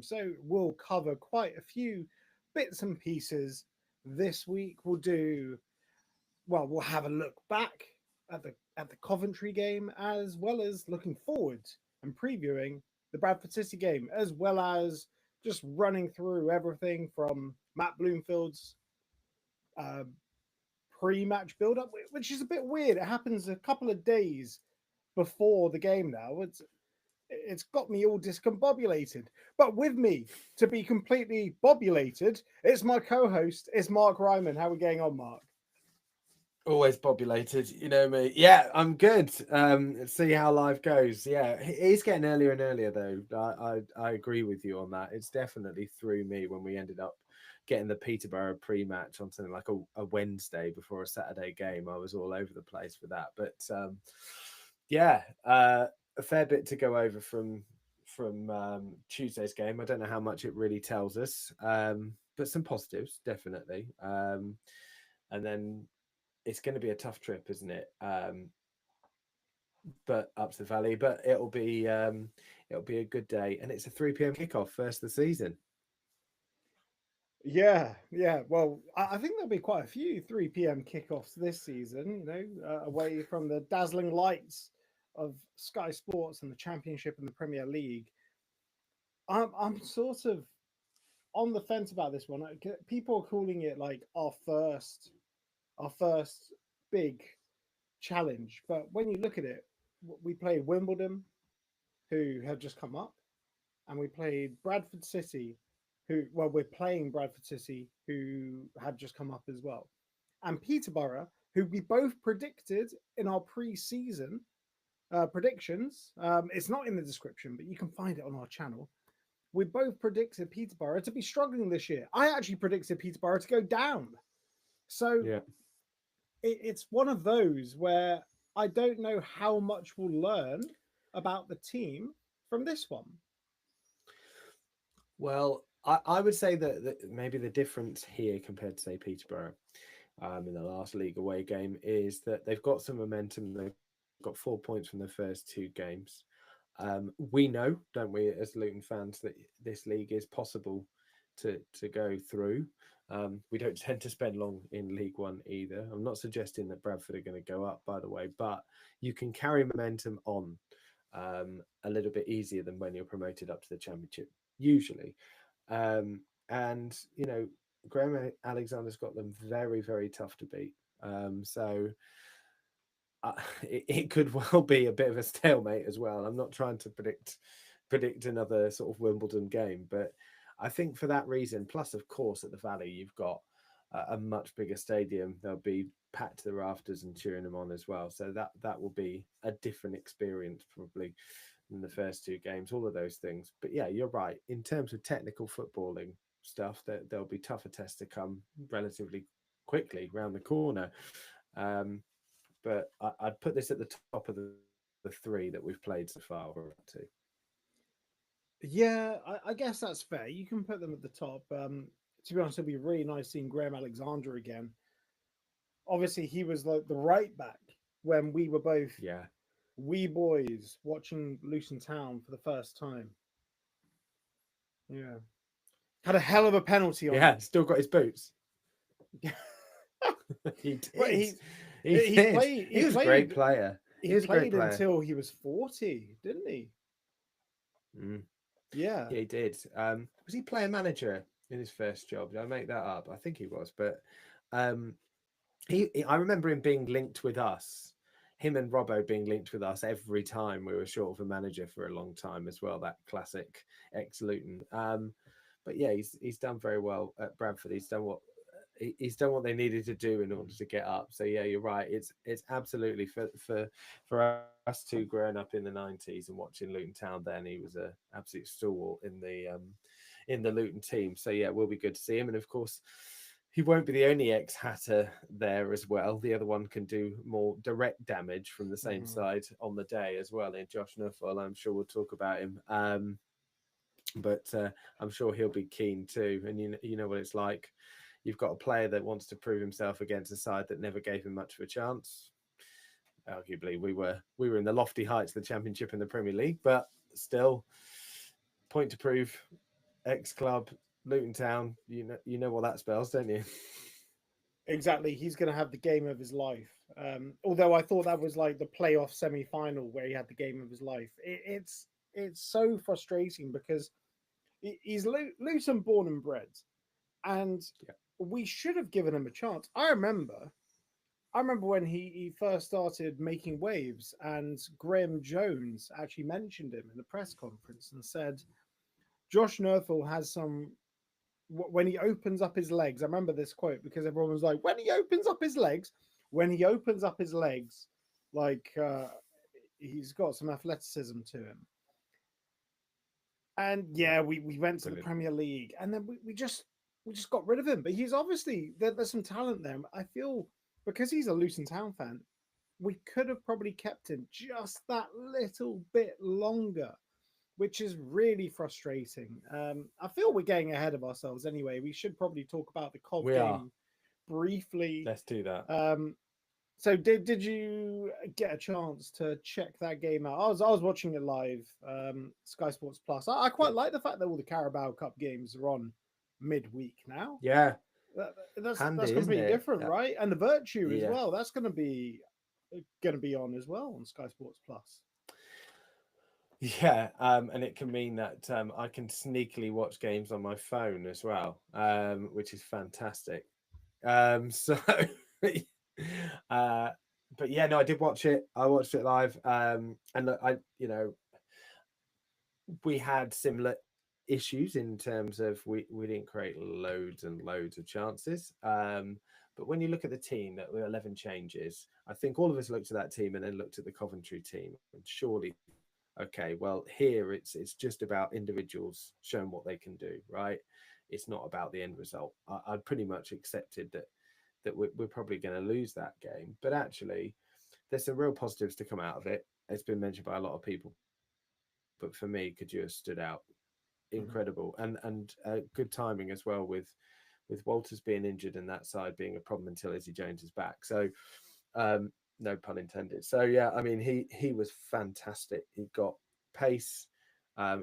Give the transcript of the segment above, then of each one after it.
So we'll cover quite a few bits and pieces this week. We'll have a look back at the Coventry game, as well as looking forward and previewing the Bradford City game, as well as just running through everything from Matt Bloomfield's uh, pre-match build-up, which is a bit weird. It happens a couple of days before the game now. It's got me all discombobulated. But with me, to be completely bobulated, it's my co-host, it's Mark Ryman. How are we getting on, Mark? Always populated, you know me. Yeah, I'm good. Let's see how life goes. Yeah, it's getting earlier and earlier though. I agree with you on that. It's definitely through me when we ended up getting the Peterborough pre-match on something like a Wednesday before a Saturday game. I was all over the place with that. But yeah, a fair bit to go over from Tuesday's game. I don't know how much it really tells us, but some positives definitely. And then it's going to be a tough trip, isn't it? But up to the valley, but it'll be a good day, and it's a 3 p.m. kickoff, first of the season. Yeah. Well, I think there'll be quite a few 3 p.m. kickoffs this season, away from the dazzling lights of Sky Sports and the Championship and the Premier League. I'm sort of on the fence about this one. People are calling it like our first big challenge. But when you look at it, we played Wimbledon, who had just come up, and we played Bradford City, we're playing Bradford City, who had just come up as well, and Peterborough, who we both predicted in our pre-season predictions. It's not in the description, but you can find it on our channel. We both predicted Peterborough to be struggling this year. I actually predicted Peterborough to go down. So Yeah. it's one of those where I don't know how much we'll learn about the team from this one. Well, I would say that maybe the difference here compared to say Peterborough in the last league away game is that they've got some momentum. They've got 4 points from the first two games. We know, don't we, as Luton fans, that this league is possible to go through. We don't tend to spend long in League One either. I'm not suggesting that Bradford are going to go up, by the way, but you can carry momentum on a little bit easier than when you're promoted up to the Championship, usually. And, Graham Alexander's got them very, very tough to beat. So it could well be a bit of a stalemate as well. I'm not trying to predict another sort of Wimbledon game, but I think for that reason, plus of course at the Valley you've got a much bigger stadium. They'll be packed to the rafters and cheering them on as well. So that will be a different experience probably than the first two games. All of those things, but yeah, you're right. In terms of technical footballing stuff, that there'll be tougher tests to come relatively quickly round the corner. But I'd put this at the top of the three that we've played so far. Yeah, I guess that's fair. You can put them at the top. To be honest, it'd be really nice seeing Graham Alexander again. Obviously, he was like the right back when we were both Yeah, wee boys watching Luton Town for the first time. Yeah, had a hell of a penalty on yeah, him. still got his boots. he But did. he He he did. played he He was a great played player. He he was a great played player. until he was 40, didn't he? Mm. Yeah. Yeah, he did. Was he player manager in his first job? Did I make that up? I think he was, but um, I remember him being linked with us. Him and Robbo being linked with us every time we were short of a manager for a long time as well. That classic ex Luton. But yeah, he's done very well at Bradford. He's done what they needed to do in order to get up. So yeah, you're right. It's absolutely for us two growing up in the 90s and watching Luton Town. Then he was a absolute stalwart in the Luton team. So yeah, it will be good to see him. And of course, he won't be the only ex-Hatter there as well. The other one can do more direct damage from the same Mhm. side on the day as well. In Josh Nuffel, I'm sure we'll talk about him. But I'm sure he'll be keen too. And you know what it's like. You've got a player that wants to prove himself against a side that never gave him much of a chance. Arguably, we were in the lofty heights of the Championship and the Premier League, but still, point to prove. ex-club, Luton Town. You know what that spells, don't you? Exactly, he's going to have the game of his life. Although I thought that was like the playoff semi-final where he had the game of his life. It's so frustrating because he's Luton born and bred, and Yeah. we should have given him a chance. I remember when he first started making waves, and Graham Jones actually mentioned him in the press conference and said Josh Nerthel has some. When he opens up his legs, I remember this quote because everyone was like, when he opens up his legs, when he opens up his legs, like he's got some athleticism to him. And Yeah. yeah, we went to the Brilliant. Premier League, and then we just got rid of him. But he's obviously there's some talent there. I feel because he's a Luton Town fan, we could have probably kept him just that little bit longer, which is really frustrating. I feel we're getting ahead of ourselves anyway. We should probably talk about the Cov We are. game briefly. Let's do that. So did you get a chance to check that game out? I was watching it live, Sky Sports Plus. I quite Good. like the fact that all the Carabao Cup games are on midweek now. Yeah. That's Handy, isn't completely it? different, right? And the Virtue as Yeah. well. That's going to be on as well on Sky Sports Plus. Yeah, and it can mean that I can sneakily watch games on my phone as well, which is fantastic. So, uh, but yeah, no, I did watch it. I watched it live, and look, we had similar issues in terms of we didn't create loads and loads of chances. But when you look at the team that were 11 changes, I think all of us looked at that team and then looked at the Coventry team, and surely okay, well, here it's just about individuals showing what they can do, right? It's not about the end result. I pretty much accepted that we're probably going to lose that game, but actually, there's some real positives to come out of it. It's been mentioned by a lot of people, but for me, Kajua stood out, Mhm. incredible, and good timing as well with Walters being injured and that side being a problem until Izzy Jones is back. So no pun intended. So yeah, I mean he was fantastic. He got pace.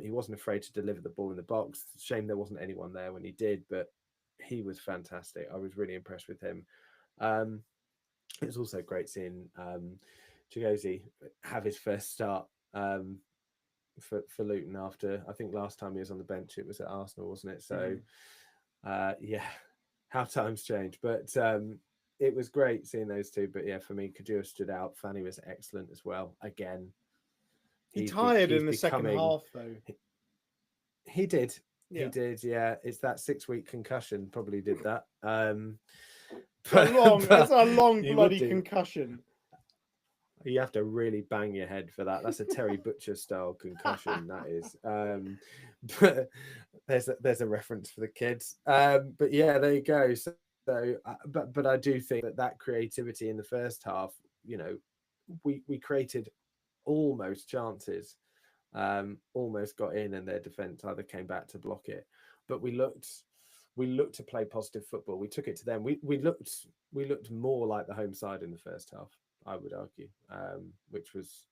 He wasn't afraid to deliver the ball in the box. Shame there wasn't anyone there when he did, but he was fantastic. I was really impressed with him. Um, it was also great seeing Chigozie have his first start for Luton after I think last time he was on the bench it was at Arsenal, wasn't it? So Mhm. yeah, how times change, but it was great seeing those two. But yeah, for me, Kajua stood out. Fanny was excellent as well. Again, He tired he's in the second becoming. half, though. He did. He Yeah, did. Yeah, it's that 6 week concussion probably did that. it's But a long he would bloody do. concussion. You have to really bang your head for that. That's a Terry Butcher style concussion. That is. But there's a reference for the kids. But yeah, there you go. But I do think that creativity in the first half, you know, we created almost chances, almost got in, and their defense either came back to block it. But we looked to play positive football. We took it to them. We looked more like the home side in the first half, I would argue, which was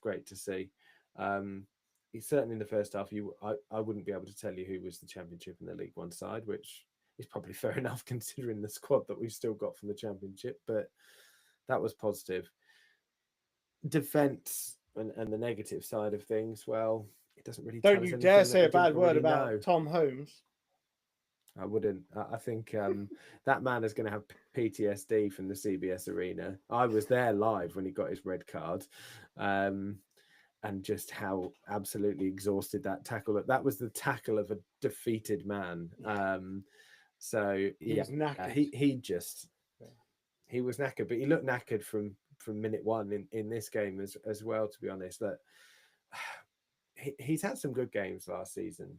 great to see. Um, certainly in the first half, I wouldn't be able to tell you who was the Championship and the League One side, which is probably fair enough considering the squad that we've still got from the Championship. But that was positive. Defence and the negative side of things, well, it doesn't really Don't tell us you dare anything that say we a didn't bad word already about know. Tom Holmes. I wouldn't. I think that man is going to have PTSD from the CBS arena. I was there live when he got his red card, and just how absolutely exhausted that tackle. That was the tackle of a defeated man. Yeah, So he yeah, was knackered. Yeah. he was knackered, but he looked knackered from minute one in this game as well. To be honest, that he's had some good games last season,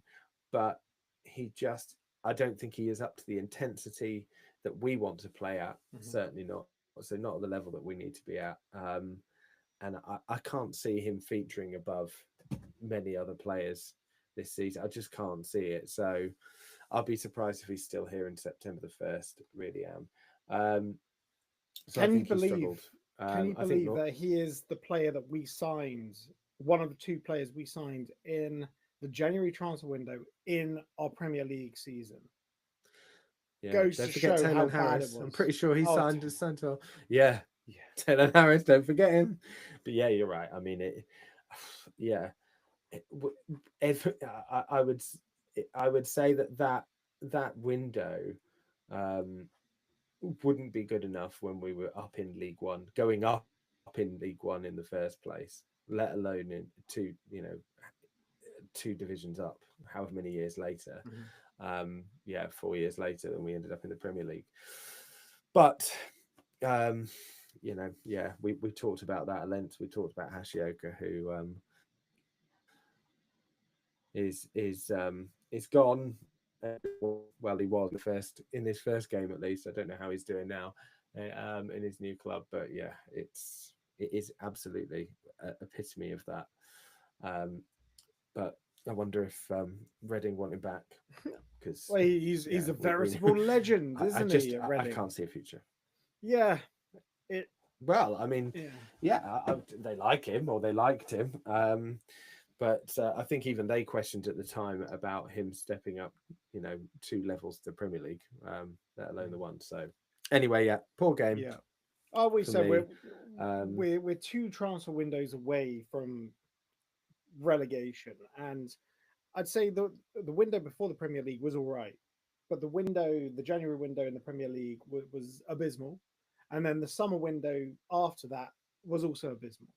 but he just I don't think he is up to the intensity that we want to play at. Mhm. Certainly not. So not at the level that we need to be at. And I can't see him featuring above many other players this season. I just can't see it. So I'll be surprised if he's still here in September the 1st. Really am. So I Can you think he believe? struggled. Can you I think believe that he is the player that we signed? One of the two players we signed in the January transfer window in our Premier League season. Yeah, Goes don't to forget show how Taylor bad it Harris. I'm was. pretty sure he Oh, signed as Santor. Yeah, yeah. Taylor Harris. Don't forget him. But yeah, you're right. I mean, it. Yeah, if I would say that window um, wouldn't be good enough when we were up in League One, going up in League One in the first place, let alone in two divisions up. However many years later, Mhm. 4 years later than we ended up in the Premier League. But um, yeah, we talked about that at length. We talked about Hashioka, who is gone. Well, he was in his first game at least. I don't know how he's doing now in his new club, but yeah, it is absolutely epitome of that. Um, but I wonder if Reading want him back because Well, he's yeah, a we veritable legend, I isn't just he, at I Reading? can't see a future. Yeah, it. Well, I mean, Yeah. yeah, they like him or they liked him. But I think even they questioned at the time about him stepping up, 2 levels to the Premier League, let alone the one. So anyway, yeah, poor game Yeah. Oh, we for said me. Um, we're two transfer windows away from relegation, and I'd say the window before the Premier League was all right, but the January window in the Premier League was abysmal, and then the summer window after that was also abysmal.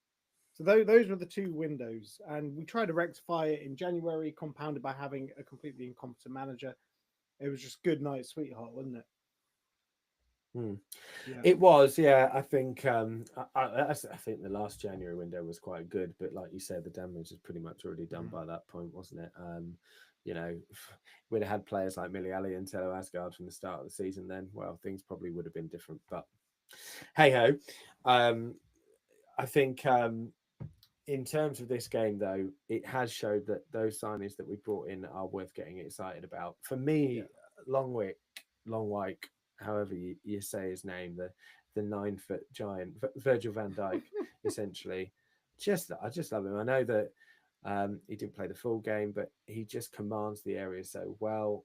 So those were the two windows, and we tried to rectify it in January, compounded by having a completely incompetent manager. It was just good night, sweetheart, wasn't it? hmm. Yeah. It was, yeah. I think I think the last January window was quite good, but like you said, the damage is pretty much already done Mm. by that point, wasn't it? You know, we'd have had players like Millie Ali and Tello Asgard from the start of the season. Then, well, things probably would have been different. But hey ho, um, I think in terms of this game, though, it has showed that those signings that we brought in are worth getting excited about. For Yeah. me, Longwyke, however you say his name, the 9 foot giant, Virgil van Dijk, essentially. I just love him. I know that he didn't play the full game, but he just commands the area so well.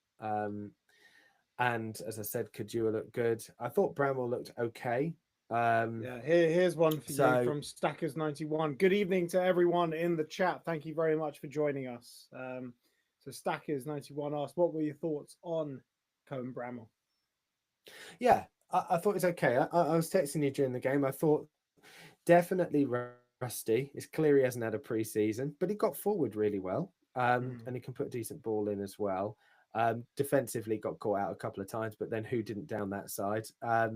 And as I said, Kajua looked good. I thought Bramwell looked okay. Yeah, here's one for you So from Stackers91. Good evening to everyone in the chat. Thank you very much for joining us. So Stackers91 asked, what were your thoughts on Cohen Bramall? yeah, I thought it's okay. I was texting you during the game. I thought definitely rusty. It's clear he hasn't had a pre-season, but he got forward really well, and he can put a decent ball in as well. Defensively got caught out a couple of times, but then who didn't down that side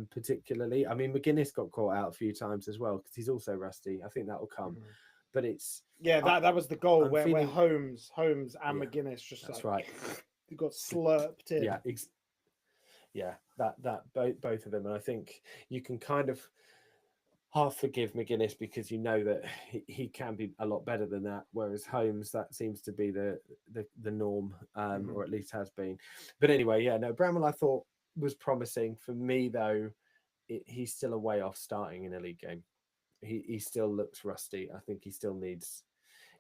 particularly? I mean, McGuinness got caught out a few times as well because he's also rusty. I think that will come, but it's Yeah, I, that was the goal I'm where feeling Holmes and yeah, McGuinness just that's like right. got slurped in. Yeah, yeah, that both of them, and I think you can kind of half forgive McGuinness because you know that he can be a lot better than that. Whereas Holmes, that seems to be the norm, or at least has been. But anyway, yeah, no, Bramwell I thought was promising. For me though, he's still a way off starting in a league game. He still looks rusty. I think he still needs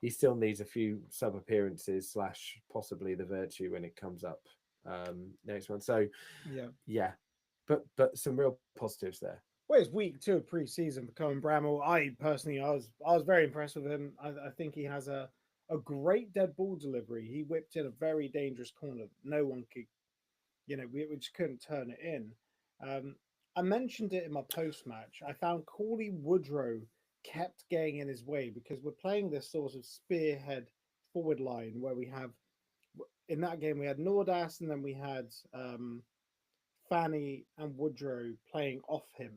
a few sub appearances / possibly the virtue when it comes up next one. So Yeah. yeah, but some real positives there. Well, it's week 2 of pre-season for Cohen Bramall. I was very impressed with him. I think he has a great dead ball delivery. He whipped in a very dangerous corner. No one could, we just couldn't turn it in. Um, I mentioned it in my post match. I found Corley Woodrow kept getting in his way because we're playing this sort of spearhead forward line where we have in that game we had Nordas and then we had Fanny and Woodrow playing off him,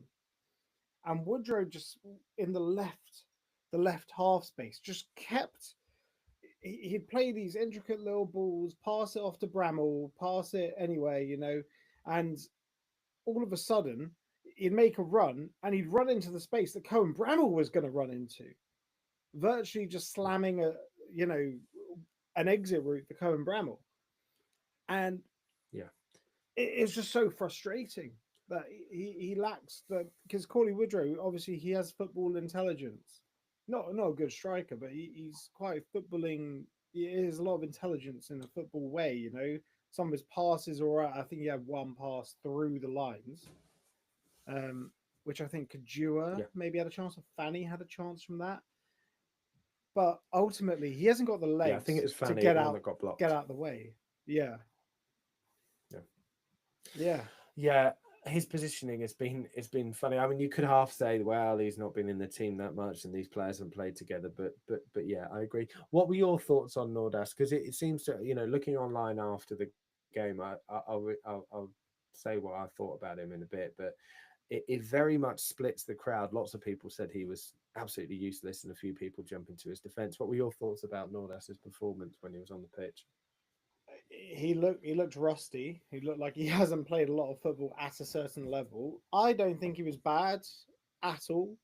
and Woodrow just in the left half space just kept he'd play these intricate little balls, pass it off to Bramall, pass it anyway, and all of a sudden he'd make a run and he'd run into the space that Cohen Bramall was going to run into, virtually just slamming you know, an exit route for Cohen Bramall. And Yeah. it's just so frustrating that he lacks the because Corley Woodrow obviously he has football intelligence. Not a good striker, but he's quite a footballing is a lot of intelligence in a football way. You know, some of his passes are all right. I think he had one pass through the lines, um, which I think Kajua Yeah, maybe had a chance, or Fanny had a chance from that. But ultimately, he hasn't got the yeah. I think it legs was to Fanny, the one that got get blocked. out the way. Yeah, Yeah. yeah. Yeah, his positioning has been funny. I mean, you could half say, well, he's not been in the team that much, and these players haven't played together. But yeah, I agree. What were your thoughts on Nordas? Because it seems to, looking online after the game, I'll say what I thought about him in a bit, but it very much splits the crowd. Lots of people said he was absolutely useless, and a few people jump into his defence. What were your thoughts about Nordas's performance when he was on the pitch? He looked rusty. He looked like he hasn't played a lot of football at a certain level. I don't think he was bad at all.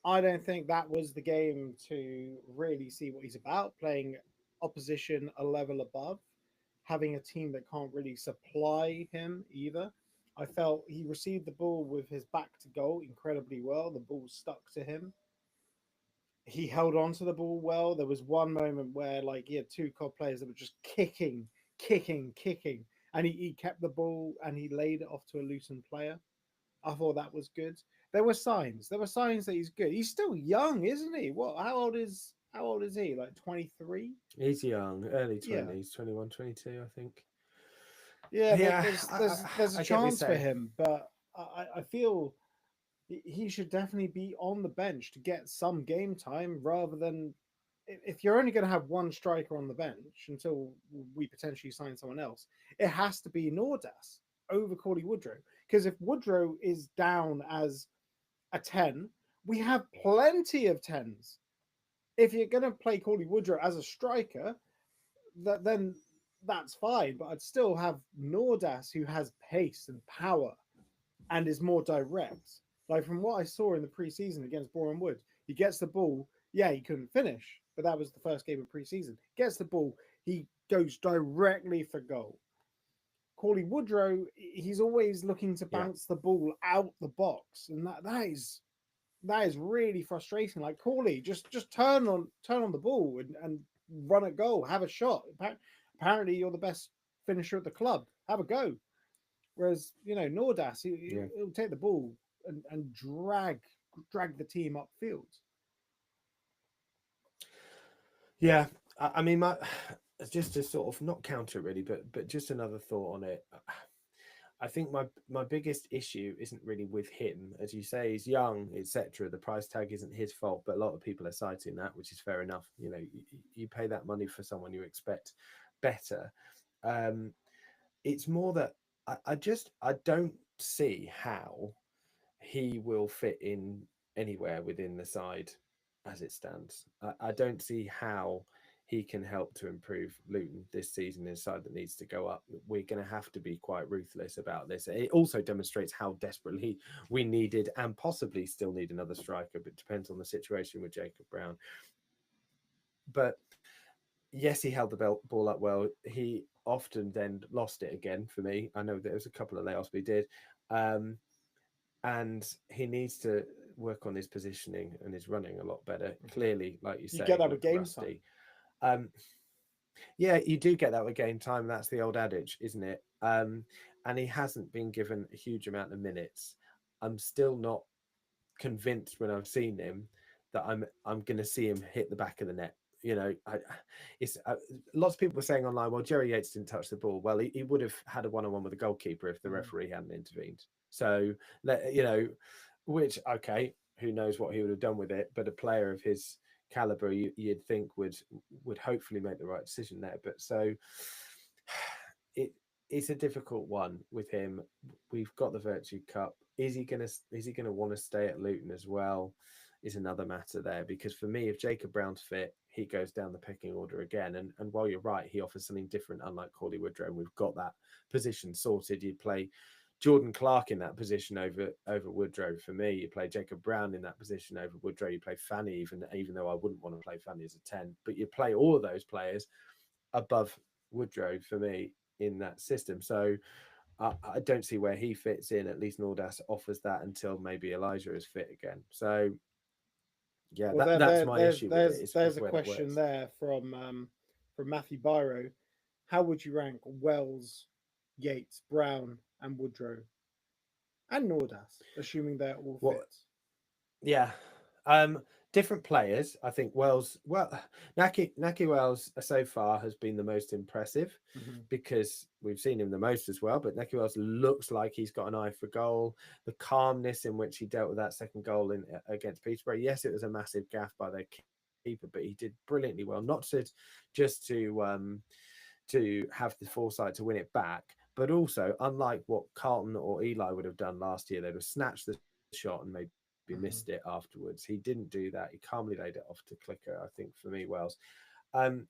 I don't think that was the game to really see what he's about, playing opposition a level above, having a team that can't really supply him either. I felt he received the ball with his back to goal incredibly well. The ball stuck to him. He held on to the ball well. There was one moment where like he had two COD players that were just kicking, and he kept the ball and he laid it off to a Luton player. I thought that was good. There were signs. There were signs that he's good. He's still young, isn't he? What? How old is he? Like 23? He's young, early Yeah, 20s, 21, 22, I think. yeah. Yeah, There's a I get what you're chance for saying. him, but I feel he should definitely be on the bench to get some game time rather than if you're only going to have one striker on the bench until we potentially sign someone else, it has to be Nordas over Corley Woodrow. Because if Woodrow is down as a 10, we have plenty of 10s. If you're going to play Corley Woodrow as a striker, then that's fine. But I'd still have Nordas who has pace and power and is more direct. Like from what I saw in the preseason against Boreham Wood, he gets the ball. Yeah, he couldn't finish, but that was the first game of preseason. Gets the ball, he goes directly for goal. Corley Woodrow, he's always looking to Yeah, bounce the ball out the box, and that is really frustrating. Like Corley, just turn on the ball and run a goal, have a shot. Apparently, you're the best finisher at the club. Have a go. Whereas Nordas, yeah, he'll take the ball and drag the team upfield. yeah. I mean, my just to sort of not counter it really, but just another thought on it. I think my biggest issue isn't really with him, as you say, he's young, etc. The price tag isn't his fault, but a lot of people are citing that, which is fair enough. You pay that money for someone you expect better. Um, it's more that I don't see how he will fit in anywhere within the side as it stands. I don't see how he can help to improve Luton this season in a side that needs to go up. We're going to have to be quite ruthless about this. It also demonstrates how desperately we needed and possibly still need another striker, but it depends on the situation with Jacob Brown. But yes, he held the ball up well. He often then lost it again for me. I know there was a couple of layoffs, but he did. Um, and he needs to work on his positioning and his running a lot better. Clearly, like you You say, get it that with looked game time. rusty. Um, yeah, you do get that with game time. That's the old adage, isn't it? And he hasn't been given a huge amount of minutes. I'm still not convinced when I've seen him that I'm going to see him hit the back of the net. It's lots of people were saying online, well, Jerry Yates didn't touch the ball. Well, he would have had a one-on-one with the goalkeeper if the Mm. referee hadn't intervened. So, which, okay, who knows what he would have done with it, but a player of his caliber you'd think would hopefully make the right decision there. But so it's a difficult one with him. We've got the Virtue Cup. Is he gonna want to stay at Luton as well? Is another matter there, because for me, if Jacob Brown's fit, he goes down the pecking order again. And while you're right, he offers something different, unlike Corley Woodrow, and we've got that position sorted. You'd play Jordan Clark in that position over Woodrow. For me, you play Jacob Brown in that position over Woodrow. You play Fanny, even though I wouldn't want to play Fanny as a 10, but you play all of those players above Woodrow for me in that system. So I don't see where he fits in. At least Nordas offers that until maybe Elijah is fit again. So yeah, Well, that's my issue with it. Is there's a where that question works. there from from Matthew Byro. How would you rank Wells, Yates, Brown, and Woodrow, and Nordas, assuming they're all What? fit? Yeah. Different players. I think Naki Wells so far has been the most impressive Mhm. because we've seen him the most as well. But Naki Wells looks like he's got an eye for goal. The calmness in which he dealt with that second goal in against Peterborough. Yes, it was a massive gaff by their keeper, but he did brilliantly well. Not to just to have the foresight to win it back, but also unlike what Carlton or Eli would have done last year, they'd have snatched the shot and maybe missed Mhm. it afterwards. He didn't do that. He calmly laid it off to Clicker. I think for me, Wells. Um,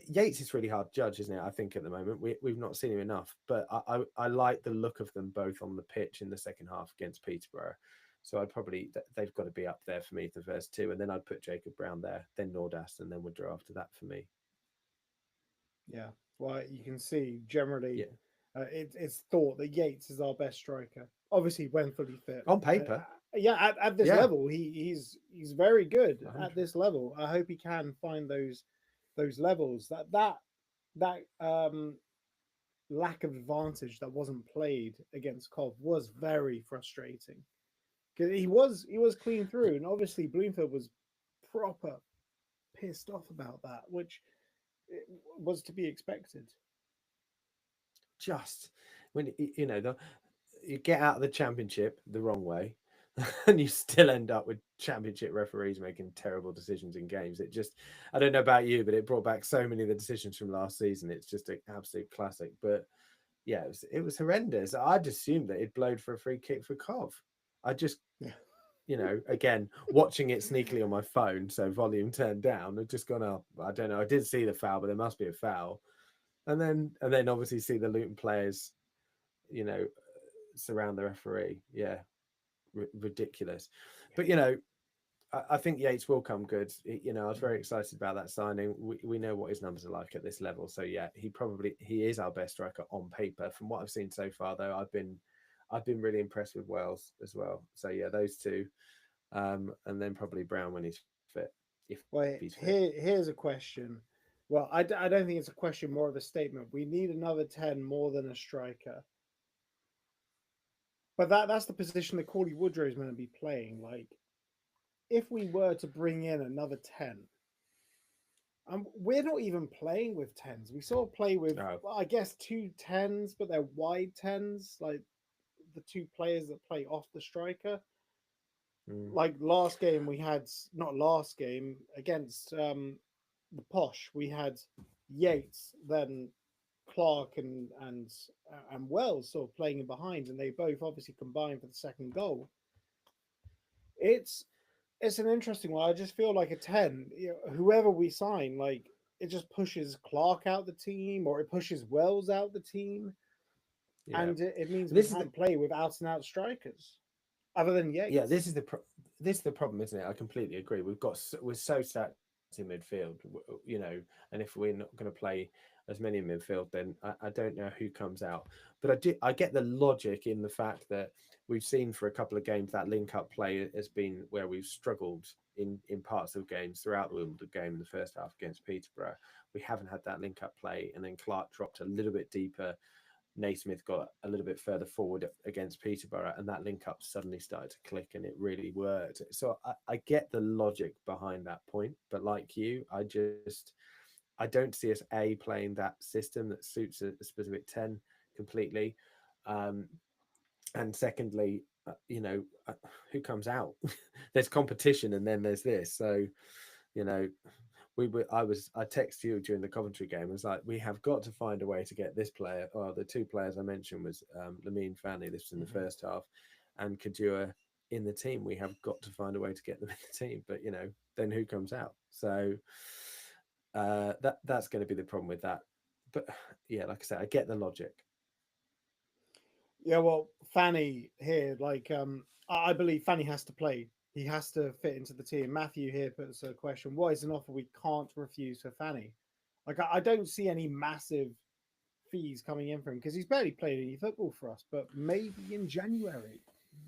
Yates is really hard to judge, isn't it? I think at the moment we've not seen him enough, but I like the look of them both on the pitch in the second half against Peterborough. So I'd probably they've got to be up there for me the first two, and then I'd put Jacob Brown there, then Nordas, and then Woodrow after that for me. Yeah. Well, you can see generally Yeah, it's thought that Yates is our best striker. Obviously, when fully fit. on paper, Yeah, at this yeah, level, he's very good at 100. this level. I hope he can find those levels. That lack of advantage that wasn't played against Cov was very frustrating because he was clean through, and obviously Bloomfield was proper pissed off about that, which was to be expected. Just when you get out of the championship the wrong way, and you still end up with championship referees making terrible decisions in games. It just, I don't know about you, but it brought back so many of the decisions from last season. It's just an absolute classic. But yeah, it was horrendous. I'd assumed that it blowed for a free kick for Cov. I just, Yeah, again, watching it sneakily on my phone, so volume turned down, I'd just gone up. I don't know. I did see the foul, but there must be a foul. And then obviously see the Luton players, you know, surround the referee. Yeah, ridiculous. But I think Yates will come good. I was very excited about that signing. We know what his numbers are like at this level, so yeah, he is our best striker on paper. From what I've seen so far, though, I've been really impressed with Wells as well. So yeah, those two, and then probably Brown when he's fit, if well, he's fit. here's a question. Well, I don't think it's a question, more of a statement. We need another 10 more than a striker. But that's the position that Corley Woodrow is going to be playing. Like, if we were to bring in another 10, we're not even playing with 10s. We sort of play with, Oh, well, I guess, two 10s, but they're wide 10s, like the two players that play off the striker. mm, Like last game, we had, not last game, against the Posh, we had Yates, then Clark and Wells sort of playing in behind, and they both obviously combined for the second goal. It's it's an interesting one. I just feel like a 10, whoever we sign, like it just pushes Clark out the team or it pushes Wells out the team, yeah. and it means we This is the can't play with out and out strikers other than yeah. Yates. This is the problem, isn't it? I completely agree. We're so stacked in midfield, and if we're not going to play as many in midfield, then I don't know who comes out. But I get the logic in the fact that we've seen for a couple of games that link up play has been where we've struggled in parts of games throughout the Wimbledon game in the first half against Peterborough. We haven't had that link up play, and then Clark dropped a little bit deeper. Naismith got a little bit further forward against Peterborough, and that link up suddenly started to click, and it really worked. So I get the logic behind that point, but like you, I don't see us playing that system that suits a specific 10 completely, um, and secondly, who comes out? There's competition, and then there's this. So you know, I texted you during the Coventry game. I was like, we have got to find a way to get this player. Or the two players I mentioned was Lamine Fanny. This was in the Mhm. first half, and Kadua in the team. We have got to find a way to get them in the team. But then who comes out? So that's going to be the problem with that. But yeah, like I said, I get the logic. Yeah, well, Fanny here, like, I believe Fanny has to play. He has to fit into the team. Matthew here puts a question: what is an offer we can't refuse for Fanny? Like, I don't see any massive fees coming in for him because he's barely played any football for us. But maybe in January,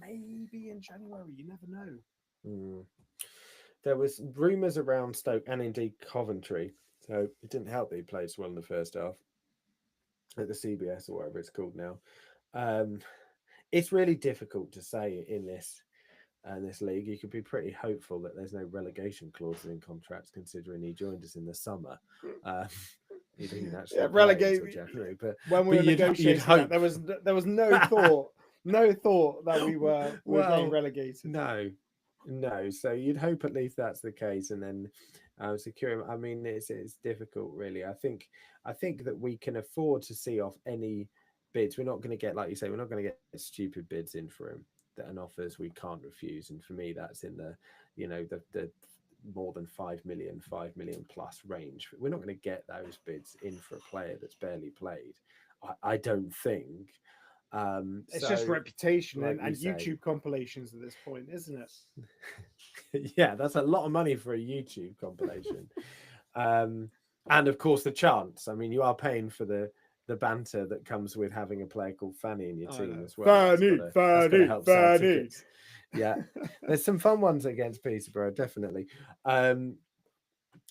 you never know. Mm. There was rumours around Stoke and indeed Coventry So it didn't help that he played so well in the first half at the CBS or whatever it's called now. Um, it's really difficult to say in this league. You could be pretty hopeful that there's no relegation clauses in contracts, considering he joined us in the summer. Um, he didn't actually Yeah, play relegate. until January, but When we were you'd negotiating hope. that, there was no thought, no thought that we were getting Well, relegated. no. So you'd hope at least that's the case, and then secure him. I mean, it's difficult, really. I think that we can afford to see off any bids. We're not going to get, like you say, we're not going to get stupid bids in for him that an offers we can't refuse. And for me, that's in the, the more than 5 million plus range. We're not going to get those bids in for a player that's barely played. I don't think. It's just So, reputation like and you say, YouTube compilations at this point, isn't it? yeah, that's a lot of money for a YouTube compilation. And of course, the chance. I mean, you are paying for the banter that comes with having a player called Fanny in your team as well. That's gotta help sell tickets. Yeah, there's some fun ones against Peterborough, definitely.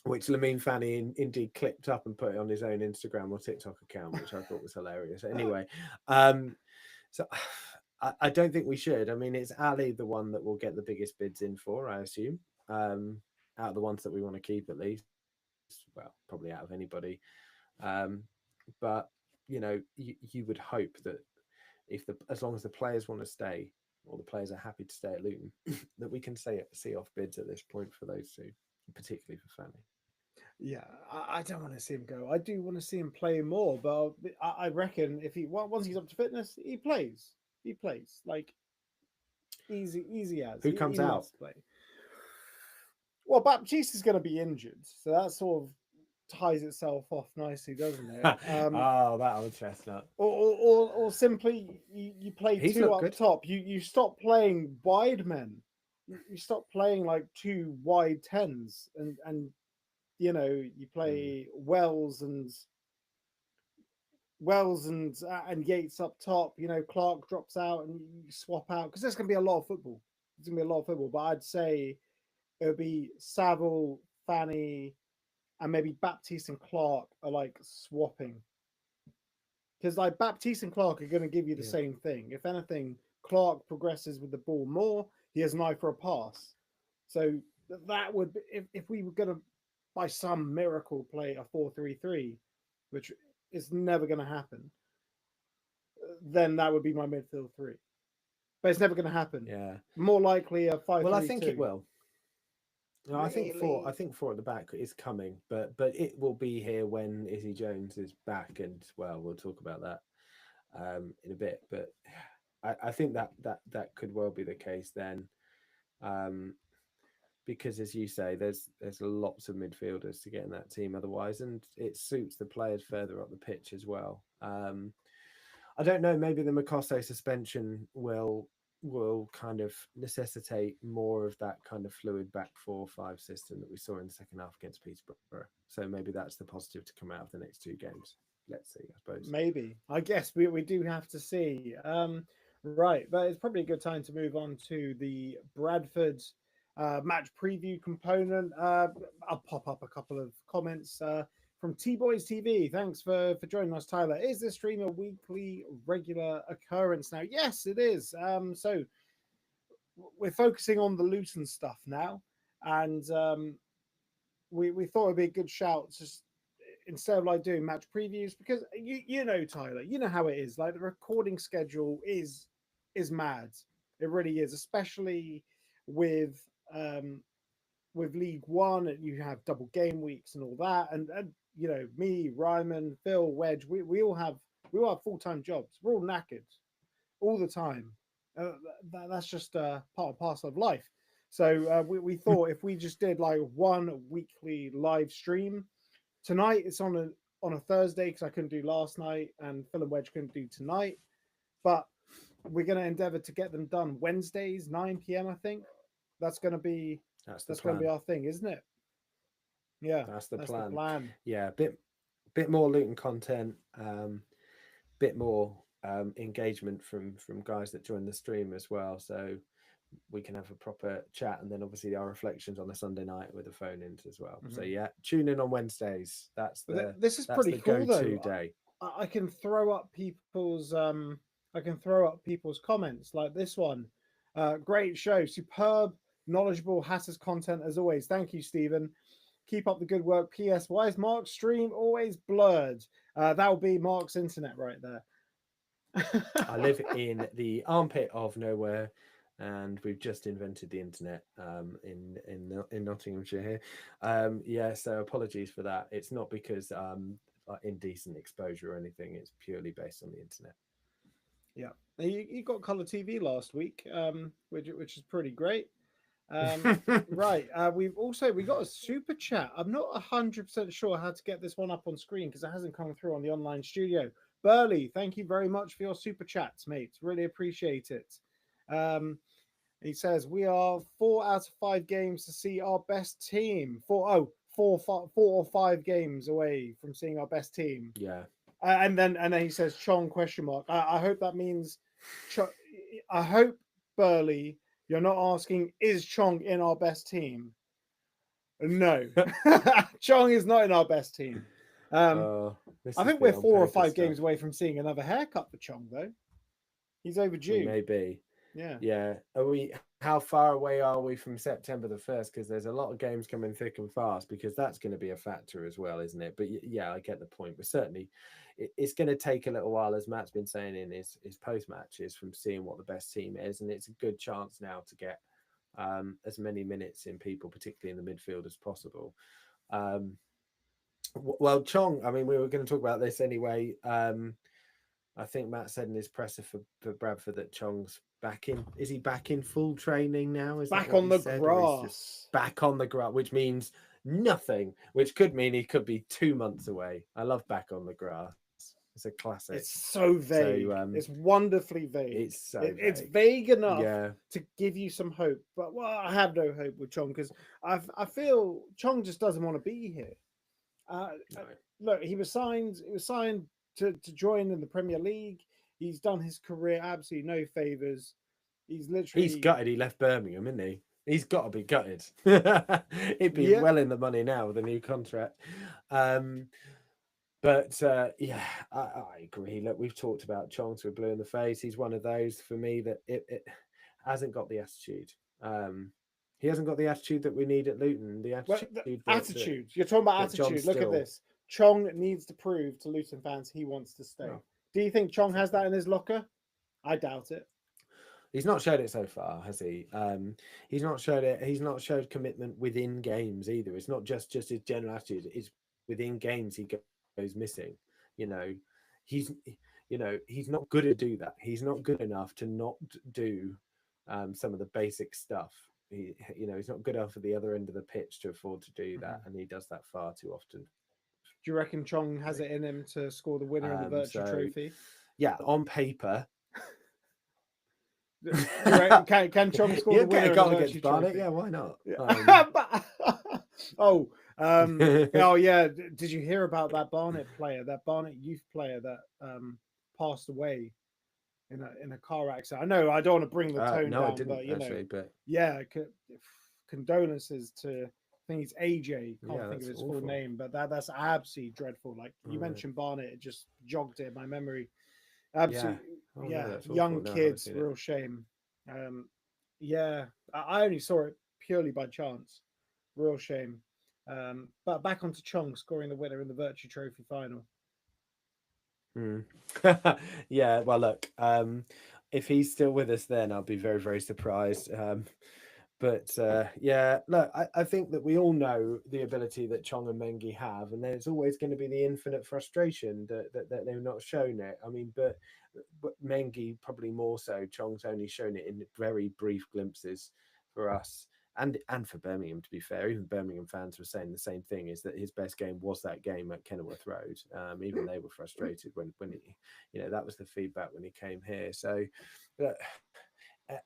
Which Lamine Fanny indeed clipped up and put it on his own Instagram or TikTok account, which I thought was hilarious. Anyway, so I don't think we should. I mean, it's Ali, the one that will get the biggest bids in for, I assume, out of the ones that we want to keep at least. Well, probably out of anybody. But you would hope that as long as the players want to stay, or the players are happy to stay at Luton, that we can see off bids at this point for those two, particularly for Fanny. Yeah, I don't want to see him go. I do want to see him play more, but I reckon if once he's up to fitness, he plays. He plays like easy as Who comes he out? must play. Well, Baptiste is going to be injured, so that sort of ties itself off nicely, doesn't it? Oh, that old chestnut. Or simply you play He's two looked up good. top. You stop playing wide men. You stop playing like two wide tens, and you play Wells and Yates up top. Clark drops out and you swap out because there's going to be a lot of football. There's going to be a lot of football, but I'd say it would be Saville, Fanny, and maybe Baptiste and Clark are like swapping because like Baptiste and Clark are going to give you the same thing. If anything, Clark progresses with the ball more. He has an eye for a pass. So that would be, if we were going to by some miracle play a 4-3-3, which is never going to happen, then that would be my midfield three. But it's never going to happen. Yeah. More likely a 5-3-2. Well, I think it will. No, Really? I think four at the back is coming, but it will be here when Izzy Jones is back, and we'll talk about that in a bit. But I think that could well be the case then, because as you say, there's lots of midfielders to get in that team otherwise, and it suits the players further up the pitch as well. I don't know. Maybe the Makosso suspension will kind of necessitate more of that kind of fluid back 4-5 system that we saw in the second half against Peterborough. So maybe that's the positive to come out of the next two games. Let's see, I suppose. Maybe. I guess we do have to see. Right, but it's probably a good time to move on to the Bradford match preview component. I'll pop up a couple of comments from T-Boys TV. Thanks for joining us, Tyler. Is this stream a weekly regular occurrence now? Yes, it is. So we're focusing on the Luton stuff now, and we thought it'd be a good shout just instead of like doing match previews because Tyler, you know how it is. Like the recording schedule is mad. It really is, especially with League One. You have double game weeks and all that, and me, Ryman, Phil, Wedge, we all have full-time jobs. We're all knackered all the time. That's just part and parcel of life. So we thought if we just did like one weekly live stream. Tonight it's on a Thursday because I couldn't do last night, and Phil and Wedge couldn't do tonight. But we're going to endeavour to get them done Wednesdays, 9 p.m. I think that's going to be our thing, isn't it? Yeah, that's the plan. Yeah, bit more Luton content, bit more engagement from guys that join the stream as well. So we can have a proper chat, and then obviously our reflections on the Sunday night with the phone ins as well. So Mhm. yeah, tune in on Wednesdays. This is That's pretty the cool go-to though. day. I can throw up people's comments like this one. Great show, superb, knowledgeable Hatters content as always. Thank you, Stephen. Keep up the good work. P.S. Why is Mark's stream always blurred? That'll be Mark's internet right there. I live in the armpit of nowhere, and we've just invented the internet in Nottinghamshire here. Yeah, so apologies for that. It's not because like indecent exposure or anything. It's purely based on the internet. Yeah, you got color TV last week, which is pretty great. Um, right, we got a super chat. I'm not 100% sure how to get this one up on screen because it hasn't come through on the online studio. Burley, thank you very much for your super chats, mate. Really appreciate it. Um, he says we are 4 out of 5 games to see our best team. Four or five games away from seeing our best team. Yeah. And then he says Chong question mark. I hope that means, I hope Burley, you're not asking is Chong in our best team. No, Chong is not in our best team. I think we're 4 or 5 games away from seeing another haircut for Chong though. He's overdue. We may be. Yeah. Yeah. Are we? How far away are we from September the 1st? Because there's a lot of games coming thick and fast. Because that's going to be a factor as well, isn't it? But yeah, I get the point. But certainly, it's going to take a little while, as Matt's been saying in his post matches, from seeing what the best team is, and it's a good chance now to get as many minutes in people, particularly in the midfield, as possible. Well, Chong. I mean, we were going to talk about this anyway. I think Matt said in his presser for Bradford that Chong's back in. Is he back in full training now? Is back on the grass? Back on the grass, which means nothing. Which could mean he could be 2 months away. I love back on the grass. It's a classic. It's so vague. It's wonderfully vague. It's so vague. It's vague enough to give you some hope. But I have no hope with Chong because I feel Chong just doesn't want to be here. No. Look, he was signed. It was signed to join in the Premier League. He's done his career absolutely no favors. He's gutted. He left Birmingham, isn't he? He's got to be gutted. He'd be well in the money now with a new contract. But yeah, I agree. Look, we've talked about Chong to a blue in the face. He's one of those for me that it hasn't got the attitude. He hasn't got the attitude that we need at Luton. The attitude. You're talking about attitude. Look at this. Chong needs to prove to Luton fans he wants to stay. Oh. Do you think Chong has that in his locker? I doubt it. He's not showed it so far, has he? He's not showed it. He's not showed commitment within games either. It's not just his general attitude. It's within games he goes missing. He's not good to do that. He's not good enough to not do some of the basic stuff. He's not good enough at the other end of the pitch to afford to do that, and he does that far too often. Do you reckon Chong has it in him to score the winner in the Virtue Trophy? Yeah, on paper. Can Chong score the winner in the Virtue Trophy? Yeah, why not? Oh yeah. Did you hear about that Barnet youth player that passed away in a car accident? I know I don't want to bring the tone down, I didn't, but yeah, condolences to. I think it's AJ. Can't think of his full name, but that's absolutely dreadful. Like you mentioned Barnet, it just jogged in my memory. Absolutely, young kids, real shame. Yeah, I only saw it purely by chance. Real shame. But back onto Chong scoring the winner in the Virtue Trophy final. Yeah, well, look, if he's still with us, then I'll be very, very surprised. But yeah, look, I think that we all know the ability that Chong and Mengi have, and there's always going to be the infinite frustration that they've not shown it. I mean, but Mengi probably more so. Chong's only shown it in very brief glimpses for us and for Birmingham. To be fair, even Birmingham fans were saying the same thing: is that his best game was that game at Kenilworth Road. Even they were frustrated when he, that was the feedback when he came here. So.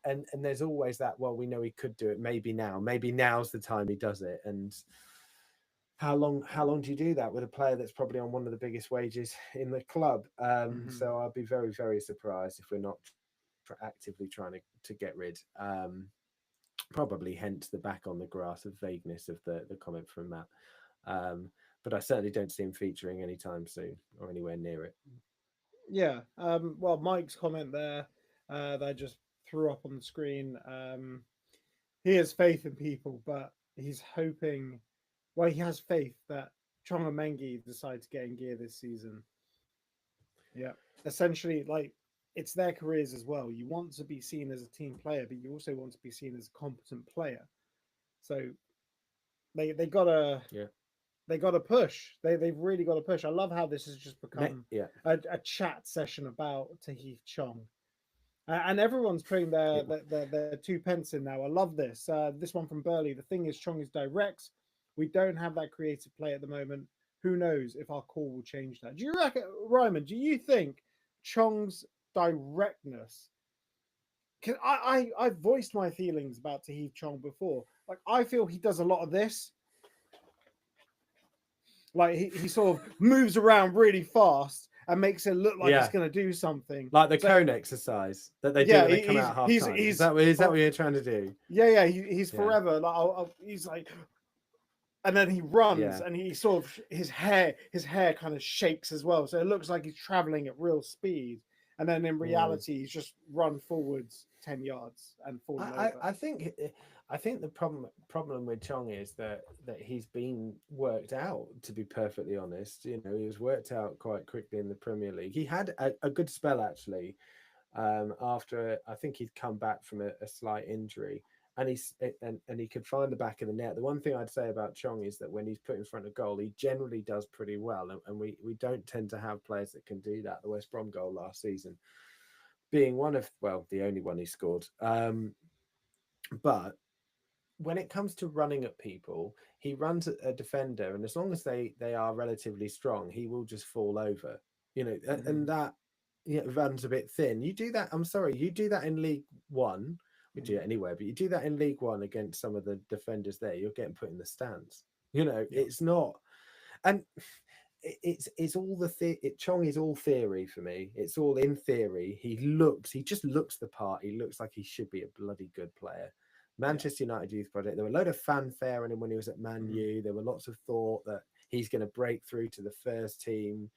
And there's always that, well, we know he could do it. Maybe now's the time he does it. And how long do you do that with a player that's probably on one of the biggest wages in the club? So I'll be very, very surprised if we're not actively trying to get rid. Probably hence the back on the grass of vagueness of the comment from Matt. But I certainly don't see him featuring anytime soon or anywhere near it. Yeah. Well, Mike's comment there that I just threw up on the screen. He has faith in people, but he's hoping. Well, he has faith that Chong and Mengi decide to get in gear this season. Yeah. Essentially, like it's their careers as well. You want to be seen as a team player, but you also want to be seen as a competent player. So they gotta Yeah. they got to push. They've really got to push. I love how this has just become Yeah. a chat session about Tahith Chong, and everyone's putting their 2 pence in now. I love this. This one from Burley. The thing is, Chong is direct. We don't have that creative play at the moment. Who knows if our call will change that? Do you reckon, Ryman? Do you think Chong's directness? Because I voiced my feelings about Tahith Chong before. Like I feel he does a lot of this. Like he sort of moves around really fast and makes it look like he's going to do something. Like the cone exercise that they do when they come out half time. Is that what you're trying to do? Yeah. He's forever. Like he's like, and then he runs and he sort of his hair kind of shakes as well, so it looks like he's traveling at real speed. And then in reality, he's just run forwards 10 yards and fallen over. I think the problem with Chong is that he's been worked out. To be perfectly honest, he was worked out quite quickly in the Premier League. He had a good spell actually after I think he'd come back from a slight injury, and he could find the back of the net. The one thing I'd say about Chong is that when he's put in front of goal, he generally does pretty well, and we don't tend to have players that can do that. The West Brom goal last season being the only one he scored. But when it comes to running at people, he runs at a defender, and as long as they are relatively strong, he will just fall over. And that runs a bit thin. You do that. I'm sorry, you do that in League One. We do it anywhere, but you do that in League One against some of the defenders there, you're getting put in the stands. It's not, and it's all Chong is all theory for me. It's all in theory. He just looks the part. He looks like he should be a bloody good player. Manchester United Youth Project. There were a load of fanfare on him when he was at Man U. There were lots of thought that he's going to break through to the first team.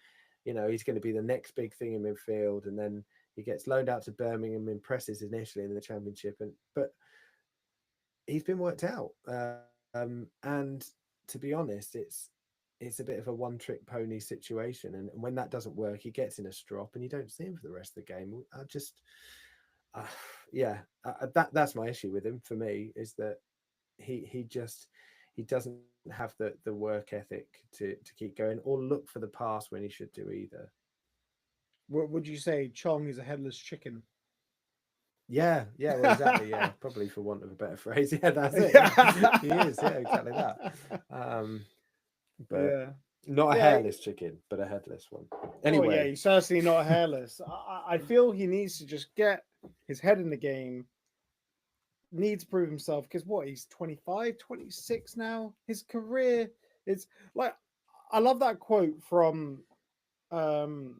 He's going to be the next big thing in midfield, and then he gets loaned out to Birmingham, impresses initially in the Championship, but he's been worked out. And to be honest, it's a bit of a one-trick pony situation, and when that doesn't work, he gets in a strop, and you don't see him for the rest of the game. That's my issue with him. For me, is that he doesn't have the work ethic to keep going or look for the pass when he should do either. What would you say? Chong is a headless chicken. Yeah, well, exactly. Yeah, probably for want of a better phrase. Yeah, that's it. He is. Yeah, exactly that. But not a hairless chicken, but a headless one. Anyway, he's certainly not hairless. I feel he needs to just get his head in the game. Needs to prove himself because he's 25, 26 now. His career is like, I love that quote from Jose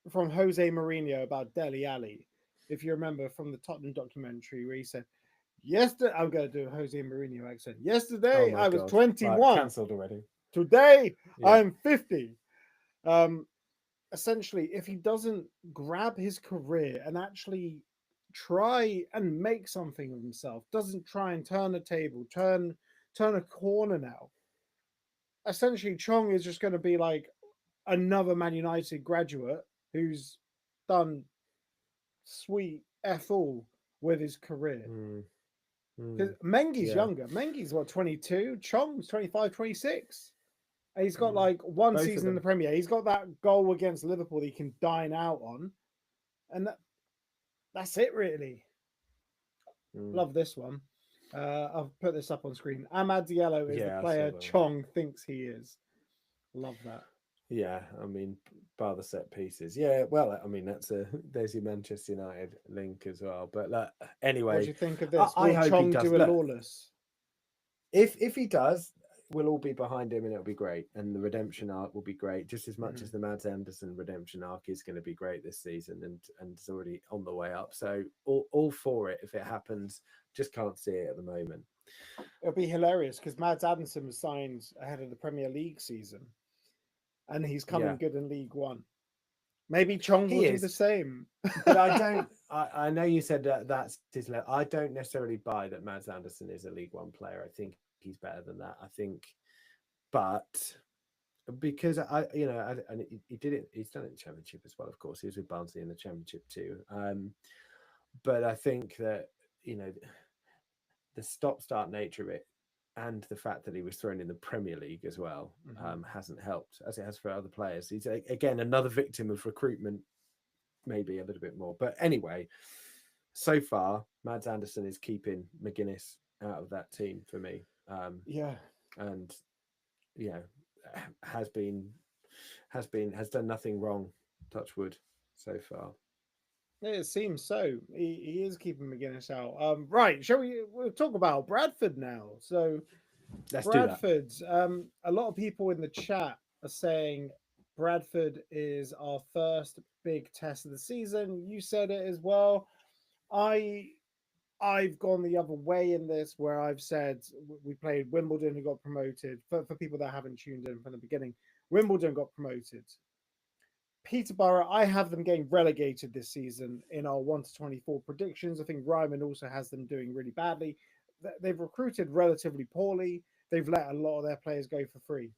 Mourinho about Dele Alli. If you remember from the Tottenham documentary where he said, yesterday, I'm going to do a Jose Mourinho accent. Yesterday, I was 21. Cancelled already. Today, I'm 50. Essentially, if he doesn't grab his career and actually try and make something of himself, doesn't try and turn a table, turn a corner now, essentially Chong is just going to be like another Man United graduate who's done sweet F all with his career. Because Mengi's younger. Mengi's 22, Chong's 25, 26. And he's got like one season in the Premier. He's got that goal against Liverpool that he can dine out on. And that's it, really. Love this one. I'll put this up on screen. Amad Diallo is the player Chong thinks he is. Love that. Yeah, I mean, bar the set pieces. Yeah, well, I mean, there's your Manchester United link as well. But anyway, what do you think of this? I hope Chong he does. Do a lawless. If he does, we'll all be behind him, and it'll be great. And the redemption arc will be great, just as much Mhm. as the Mads Anderson redemption arc is going to be great this season, and it's already on the way up. So all for it if it happens. Just can't see it at the moment. It'll be hilarious because Mads Anderson was signed ahead of the Premier League season, and he's coming Yeah, good in League One. Maybe Chong will he do the is. same. But I don't. I know you said that that's his level. I don't necessarily buy that Mads Anderson is a League One player. I think he's better than that. I think, but because and he did it. He's done it in the Championship as well. Of course, he was with Barnsley in the Championship too. But I think that you know the stop-start nature of it, and the fact that he was thrown in the Premier League as well, Mhm. hasn't helped as it has for other players. He's again another victim of recruitment, maybe a little bit more. But anyway, so far, Mads Anderson is keeping McGuinness out of that team for me, Yeah, and yeah, has been has done nothing wrong. Touch wood, so far. it seems so. He is keeping McGuinness out. Right, shall we'll talk about Bradford now? So Let's do that. Bradford, a lot of people in the chat are saying Bradford is our first big test of the season. You said it as well. I I've gone the other way in this, where I've said we played Wimbledon, who got promoted. For people that haven't tuned in from the beginning, Wimbledon got promoted. Peterborough, I have them getting relegated this season in our 1 to 24 predictions. I think Ryman also has them doing really badly. They've recruited relatively poorly. They've let a lot of their players go for free.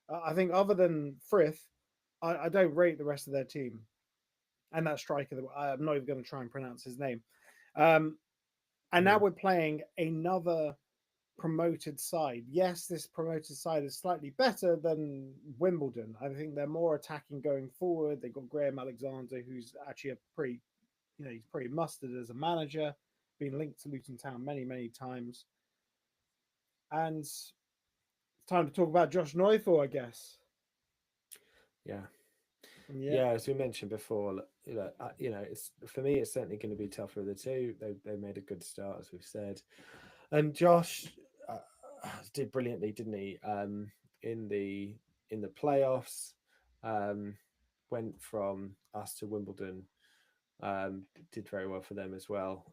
I think, other than Frith, I don't rate the rest of their team. And that striker, I'm not even going to try and pronounce his name. Um, and now Mm. we're playing another promoted side. Yes, this promoted side is slightly better than Wimbledon. I think they're more attacking going forward. They've got Graham Alexander, who's actually a pretty, he's pretty mustard as a manager, been linked to Luton Town many, many times. And it's time to talk about Josh Neufeld, I guess. Yeah, Yeah. yeah. As we mentioned before, it's for me. It's certainly going to be tougher of the two. They made a good start, as we've said, and Josh uh, did brilliantly, didn't he? In the playoffs, um, went from us to Wimbledon. Did very well for them as well.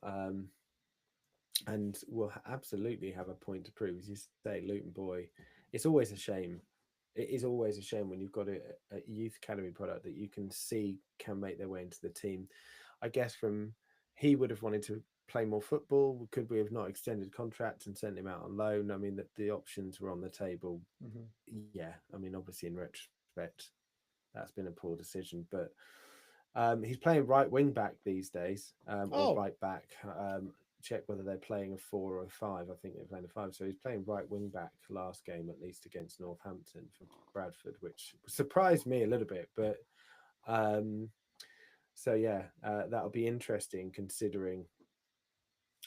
And will absolutely have a point to prove. As you say, Luton boy, it's always a shame. It is always a shame when you've got a youth academy product that you can see can make their way into the team. I guess from he would have wanted to play more football. Could we have not extended contract and sent him out on loan? I mean, that the options were on the table. Mhm. Yeah, I mean, obviously in retrospect, that's been a poor decision, but he's playing right wing back these days, or Oh, right back. Check whether they're playing a 4 or a 5. I think they're playing a 5. So he's playing right wing back last game, at least against Northampton for Bradford, which surprised me a little bit. But um, so yeah, that'll be interesting considering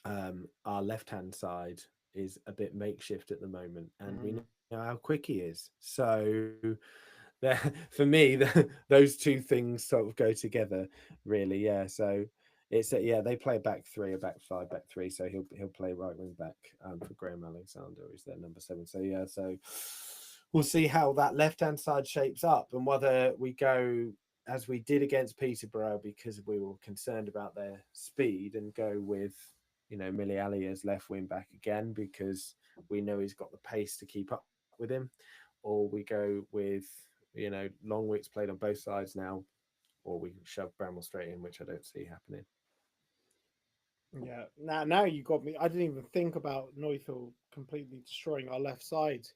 our left hand side is a bit makeshift at the moment, and we know mhm. how quick he is. So there, for me, those two things sort of go together, really. Yeah. So it's yeah, they play a back three, a back five, back three. So he'll play right wing back for Graham Alexander, who's their number 7. So yeah, so we'll see how that left hand side shapes up, and whether we go as we did against Peterborough because we were concerned about their speed, and go with Millie Ali as left wing back again because we know he's got the pace to keep up with him, or we go with Longwick's played on both sides now, or we shove Bramwell straight in, which I don't see happening. Yeah. Now you got me. I didn't even think about Neufeld completely destroying our left side.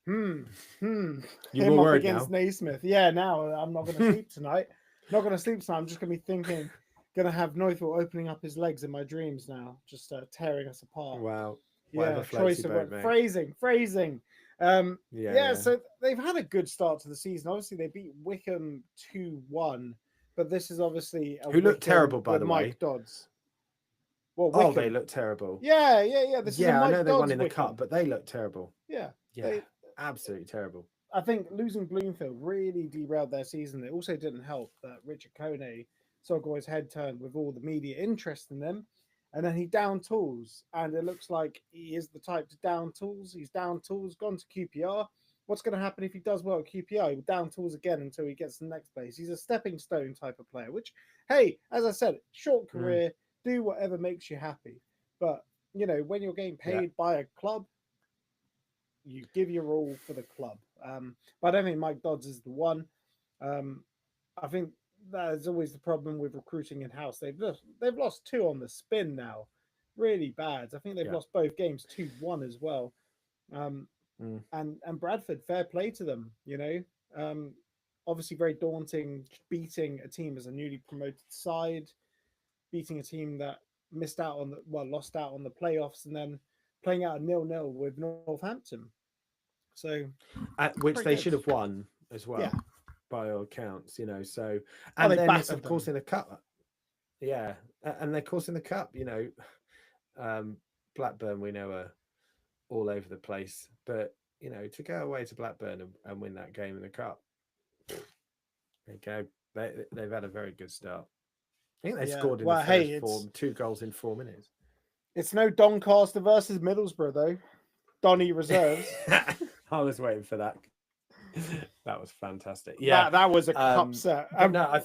Hmm. Hmm. You Him more up worried against now? Naismith. Yeah. Now I'm not going to sleep tonight. Not going to sleep tonight. I'm just going to be thinking. Going to have Neufeld opening up his legs in my dreams now, just tearing us apart. Wow. Whatever Yeah. floats Choice your of boat, mate. phrasing. Yeah, Yeah. yeah. So they've had a good start to the season. Obviously, they beat Wickham 2-1, but this is obviously a Who looked Wickham terrible, by with the Mike way. Dodds. Well, Oh, they Wickham. look terrible. Yeah, yeah, yeah. This is a Yeah, I know Mike they won Dodds in the cup, Wickham. but they look terrible. Yeah, Yeah, they. absolutely terrible. I think losing Bloomfield really derailed their season. It also didn't help that Richard Kone sort of got his head turned with all the media interest in them, and then he down tools, and it looks like he is the type to down tools. He's down tools, gone to QPR. What's going to happen if he does well at QPR? He'll down tools again until he gets to the next place. He's a stepping stone type of player, which, hey, as I said, short career, do whatever makes you happy. But, you know, when you're getting paid by a club, you give your all for the club. But I don't think Mike Dodds is the one. I think that is always the problem with recruiting in house. They've lost two on the spin now, really bad. I think they've lost both games 2-1 as well. And Bradford, fair play to them. You know, obviously very daunting beating a team as a newly promoted side, beating a team that lost out on the playoffs, and then playing out a 0-0 with Northampton. So, which they should have won as well. Yeah. By all accounts, you know. So, and then of course in the cup, and of course in the cup, you know, Blackburn we know are all over the place, but you know, to go away to Blackburn and win that game in the cup, there you go. They've had a very good start. I think they scored in the first 2 goals in 4 minutes. It's no Doncaster versus Middlesbrough though. Donny reserves. I was waiting for that. That was fantastic. Yeah, that was a cup set.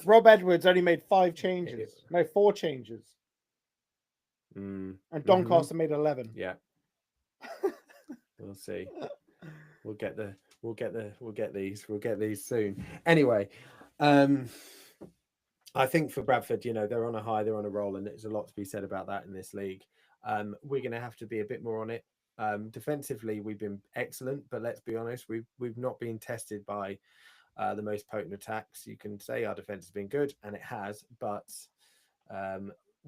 Rob Edwards only made 5 changes. No, 4 changes. And Doncaster made 11. Yeah. We'll see. We'll get these soon. Anyway, I think for Bradford, you know, they're on a high, they're on a roll, and there's a lot to be said about that in this league. We're going to have to be a bit more on it. Defensively, we've been excellent, but let's be honest, we've not been tested by the most potent attacks. You can say our defense has been good, and it has, but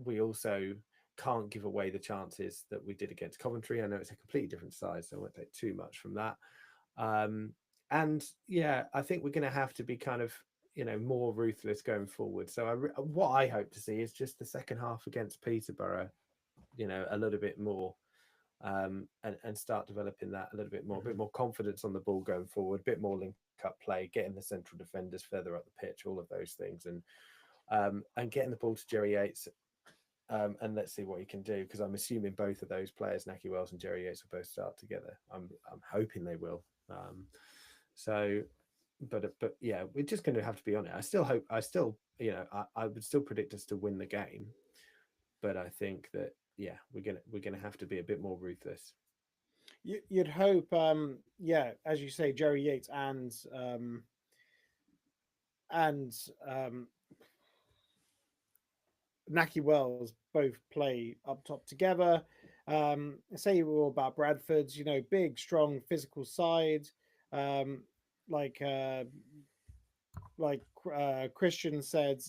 we also can't give away the chances that we did against Coventry. I know it's a completely different size, so I won't take too much from that. And yeah, I think we're going to have to be kind of, you know, more ruthless going forward. So what I hope to see is just the second half against Peterborough, you know, a little bit more. And start developing that a little bit more, a bit more confidence on the ball going forward, a bit more link-up play, getting the central defenders further up the pitch, all of those things, and getting the ball to Jerry Yates, and let's see what he can do, because I'm assuming both of those players, Nahki Wells and Jerry Yates, will both start together. I'm hoping they will. But yeah, we're just going to have to be on it. I would still predict us to win the game, but I think that we're gonna have to be a bit more ruthless. You'd hope, as you say, Jerry Yates and Nahki Wells both play up top together. Say all about Bradford's, you know, big, strong, physical side, like Christian said,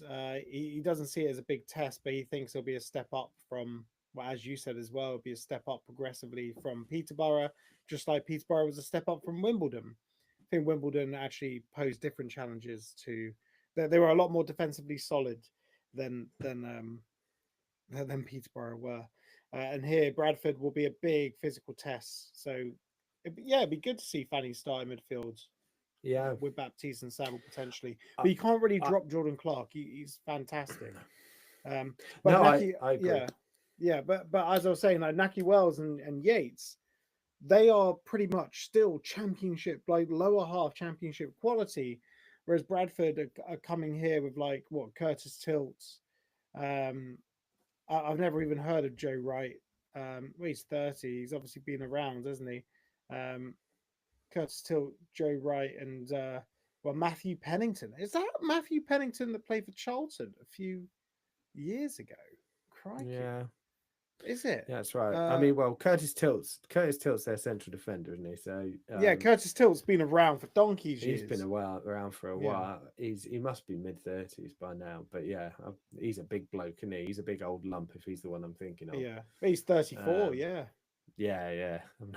he doesn't see it as a big test, but he thinks it'll be a step up from, well, as you said as well, it'll be a step up progressively from Peterborough, just like Peterborough was a step up from Wimbledon. I think Wimbledon actually posed different challenges to. They were a lot more defensively solid than Peterborough were, and here Bradford will be a big physical test. So, it'd be good to see Fanny start in midfield. Yeah, with Baptiste and Saville potentially, but you can't really drop Jordan Clark. He's fantastic. But no, Nahki, I agree. But as I was saying, like Nahki Wells and Yates, they are pretty much still championship, like lower half championship quality, whereas Bradford are coming here with like Curtis Tilts. I've never even heard of Joe Wright. He's 30. He's obviously been around, hasn't he? Curtis Tilt, Joe Wright, and Matthew Pennington. Is that Matthew Pennington that played for Charlton a few years ago? Crikey. Yeah. Is it? Yeah, that's right. I mean, well, Curtis Tilt's their central defender, isn't he? So Curtis Tilt's been around for donkey's years. He's been around for a while. He must be mid-30s by now. But yeah, he's a big bloke, isn't he? He's a big old lump if he's the one I'm thinking of. Yeah, he's 34. Yeah.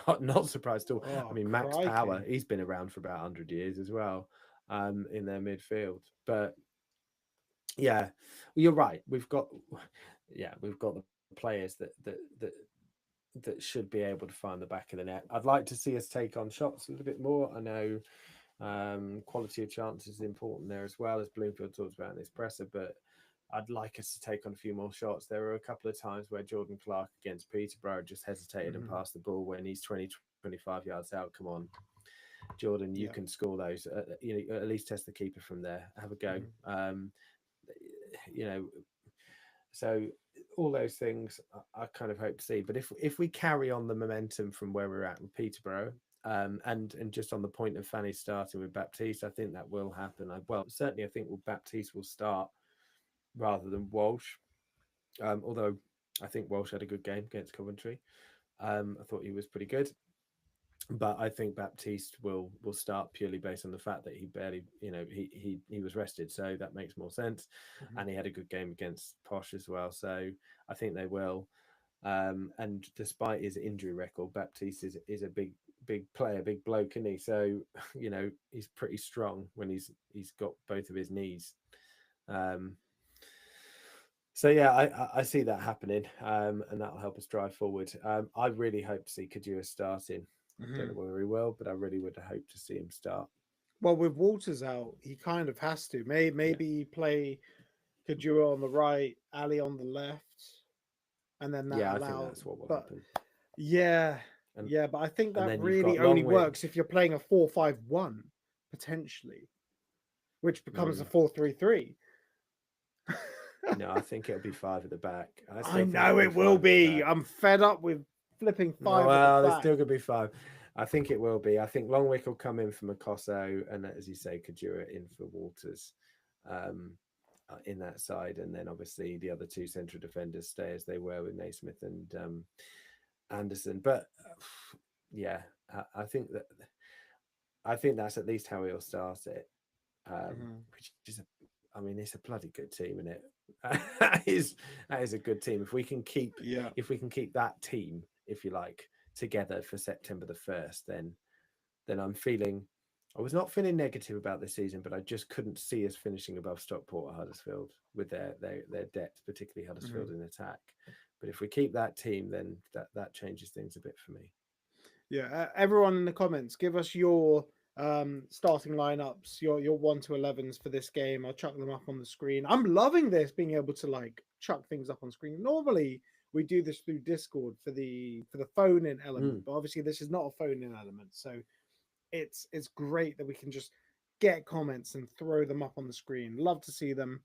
I'm not surprised at all. I mean, Max Power, he's been around for about 100 years as well, in their midfield. But yeah, you're right. We've got the players that should be able to find the back of the net. I'd like to see us take on shots a little bit more. I know quality of chances is important there as well, as Bloomfield talks about in his presser, but I'd like us to take on a few more shots. There were a couple of times where Jordan Clark against Peterborough just hesitated and passed the ball when he's 20, 25 yards out. Come on, Jordan, you can score those. At least test the keeper from there. Have a go. So all those things I kind of hope to see. But if we carry on the momentum from where we're at with Peterborough, and just on the point of Fanny starting with Baptiste, I think that will happen. Certainly I think Baptiste will start rather than Walsh. Although I think Walsh had a good game against Coventry. I thought he was pretty good. But I think Baptiste will start purely based on the fact that he barely, he was rested, so that makes more sense. And he had a good game against Posh as well, so I think they will. And despite his injury record, Baptiste is a big player, big bloke, isn't he? So he's pretty strong when he's got both of his knees. So yeah, I see that happening, and that'll help us drive forward. I really hope to see Kadura starting. I don't know whether he will, but I really would hope to see him start. Well, with Walters out, he kind of has to. Maybe play Kadura on the right, Ali on the left, and then that I think that's what will happen. Yeah, but I think that then really only works if you're playing a 4-5-1 potentially, which becomes a 4-3-3. No, I think it'll be 5 at the back. I know it will be. I'm fed up with flipping 5 at the back. There's still going to be 5. I think it will be. I think Longwick will come in for Makosso, and as you say, Kadura in for Walters in that side. And then obviously the other 2 central defenders stay as they were with Naismith and Anderson. But I think that's at least how he'll start it. Which is it's a bloody good team, isn't it? that is a good team. If we can keep that team, if you like, together for September the 1st, then I was not feeling negative about this season, but I just couldn't see us finishing above Stockport or Huddersfield with their depth, particularly Huddersfield in attack. But if we keep that team, then that changes things a bit for me. Yeah, everyone in the comments, give us your starting lineups, your 1 to 11s for this game. I'll chuck them up on the screen. I'm loving this, being able to chuck things up on screen. Normally we do this through Discord for the phone in element, but obviously this is not a phone in element, so it's great that we can just get comments and throw them up on the screen. Love to see them.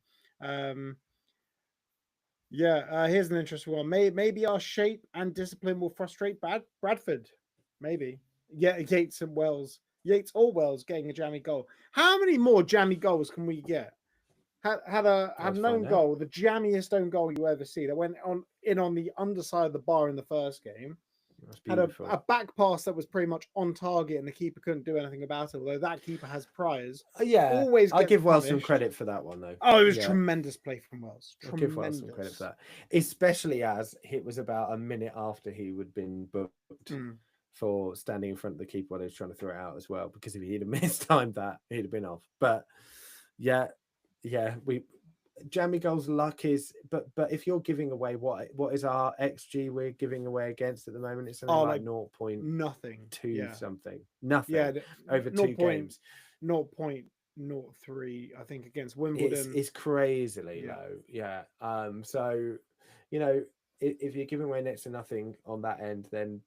Here's an interesting one. Maybe our shape and discipline will frustrate Bradford. Maybe. Yeah, Yates and Wells. Yates or Wells getting a jammy goal. How many more jammy goals can we get? Had an own goal, the jammiest own goal you ever see. That went on the underside of the bar in the first game. Had a back pass that was pretty much on target, and the keeper couldn't do anything about it. Although that keeper has priors. Always I give Wells some credit for that one, though. Oh, it was tremendous play from Wells. I'll give Wells some credit for that, especially as it was about a minute after he would been booked for standing in front of the keeper while he was trying to throw it out as well. Because if he'd have mistimed that, he'd have been off. But jammy goals luck is, but if you're giving away what is our XG we're giving away against at the moment, it's something like 0.2 something, nothing over 2 games, 0.03 I think against Wimbledon. It's crazily low. So if you're giving away next to nothing on that end, then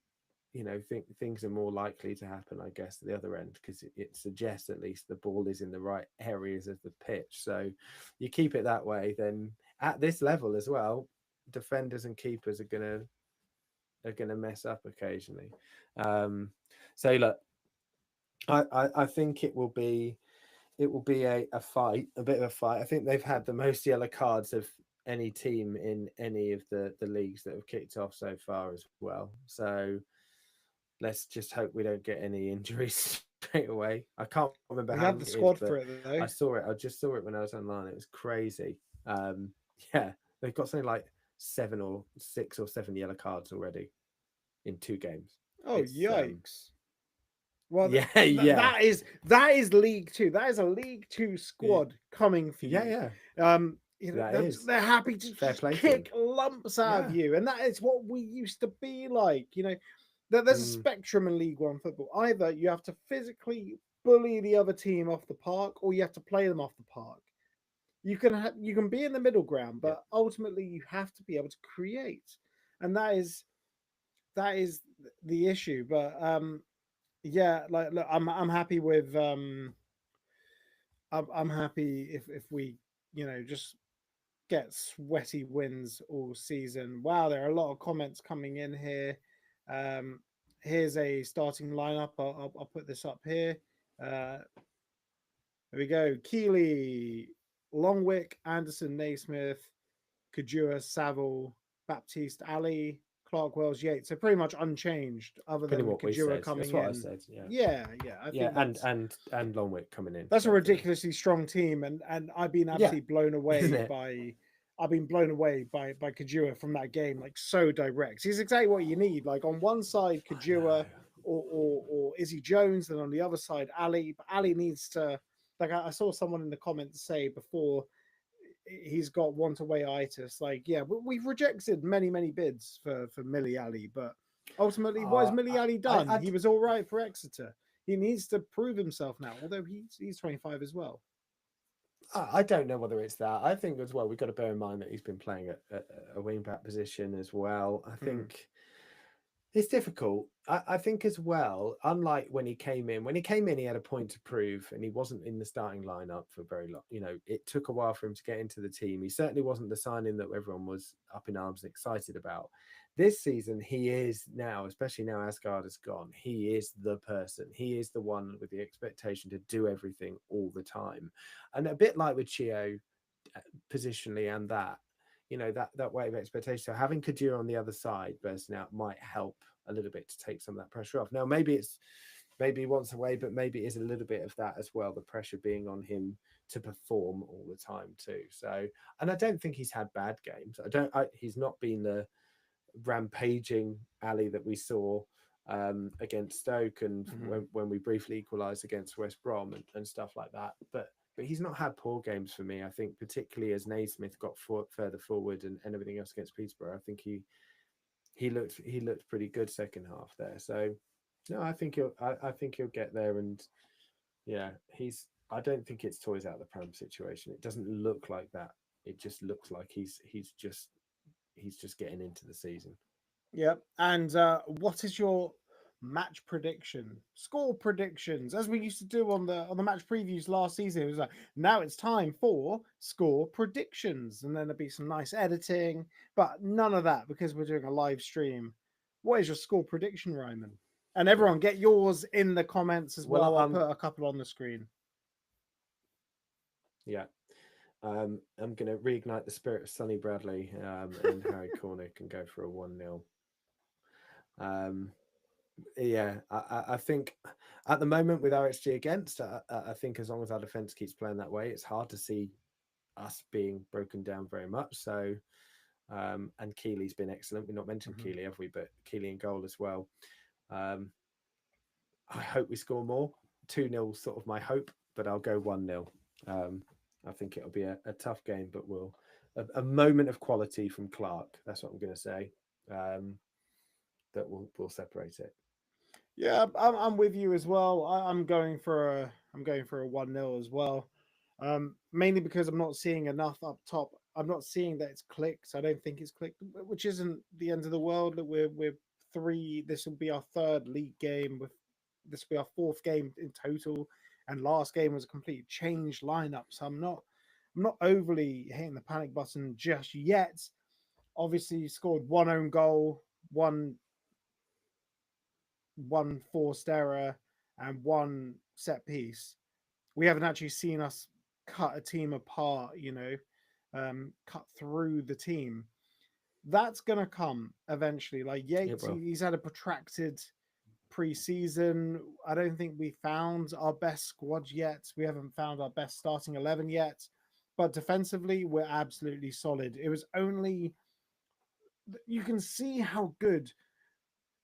things are more likely to happen, I guess, at the other end, because it suggests at least the ball is in the right areas of the pitch. So you keep it that way, then at this level as well, defenders and keepers are gonna mess up occasionally. So look, I think it will be a fight, a bit of a fight. I think they've had the most yellow cards of any team in any of the leagues that have kicked off so far as well. So let's just hope we don't get any injuries straight away. I can't remember how we have the squad for it, though. I saw it. I just saw it when I was online. It was crazy. They've got something like 7 or 6 or 7 yellow cards already in 2 games. Oh, yikes! Well, that is League 2. That is a League 2 squad coming for you. They're happy to kick lumps out of you, and that is what we used to be like. There's a spectrum in League 1 football. Either you have to physically bully the other team off the park, or you have to play them off the park. you can be in the middle ground, Yeah. but ultimately you have to be able to create, and that is the issue. But yeah, like look, I'm happy with I'm happy if we just get sweaty wins all season. Wow, there are a lot of comments coming in here. Um, Here's a starting lineup. I'll put this up here. Uh, there we go. Keeley, Longwick, Anderson, Naismith, Kajua, Saville, Baptiste, Ali, Clark, Wells, Yates. So pretty much unchanged, other Pretty than what we Kajua said. That's coming what I in. said. Yeah. Yeah, yeah. I Yeah, think and Longwick coming in, that's a hopefully. ridiculously strong team, and I've been Yeah, absolutely blown isn't away it? by Kajua from that game. Like so direct. He's exactly what you need. Like on one side, I know. Kajua or Izzy Jones, then on the other side, Ali. But Ali needs to like I saw someone in the comments say before he's got want away itis. Like, yeah, we've rejected many bids for Millie Ali, but ultimately, what has Uh, Millie Ali I, done? I, He was all right for Exeter. He needs to prove himself now, although he's 25 as well. I don't know whether it's that. I think as well, we've got to bear in mind that he's been playing at a wing back position as well. I Hmm. think it's difficult. I think as well, unlike when he came in, he had a point to prove and he wasn't in the starting lineup for very long. You know, it took a while for him to get into the team. He certainly wasn't the signing that everyone was up in arms and excited about. This season, he is now, especially now Asgard has gone, he is the person. He is the one with the expectation to do everything all the time. And a bit like with Chio, positionally and that that way of expectation. So having Kadir on the other side bursting out might help a little bit to take some of that pressure off. Now maybe he wants away, but maybe it is a little bit of that as well, the pressure being on him to perform all the time too. So, and I don't think he's had bad games. He's not been the rampaging Ali that we saw against Stoke and Hmm. when we briefly equalised against West Brom and stuff like that. But he's not had poor games for me. I think particularly as Naismith got further forward and everything else against Peterborough, I think he looked pretty good second half there. So no, I think he'll get there. And yeah, I don't think it's toys out of the pram situation. It doesn't look like that. It just looks like he's just getting into the season. Yep. And what is your match prediction, score predictions, as we used to do on the match previews last season? It was like now it's time for score predictions, and then there'd be some nice editing, but none of that because we're doing a live stream. What is your score prediction, Ryman? And Yeah. everyone, get yours in the comments as Well, well. I'll put a couple on the screen. yeah. I'm going to reignite the spirit of Sonny Bradley and Harry Cornick and go for a 1-0. Yeah, I think at the moment with our XG against, I think as long as our defence keeps playing that way, it's hard to see us being broken down very much. So, and Keeley's been excellent. We've not mentioned Mhm. Keeley, have we? But Keeley in goal as well. I hope we score more. 2-0 sort of my hope, but I'll go 1-0. I think it'll be a tough game, but a moment of quality from Clark. That's what I'm going to say. That will separate it. Yeah, I'm with you as well. I'm going for a 1-0 as well. Mainly because I'm not seeing enough up top. I'm not seeing that it's clicked. I don't think it's clicked, which isn't the end of the world. That we're three. This will be our third league game. With this will be our fourth game in total, and last game was a complete changed lineup. So I'm not overly hitting the panic button just yet. Obviously, scored one own goal, one forced error, and one set piece. We haven't actually seen us cut a team apart, cut through the team. That's going to come eventually. Like It Yates, will. he's had a protracted pre-season. I don't think we found our best squad yet. We haven't found our best starting 11 yet. But defensively, we're absolutely solid. It was only you can see how good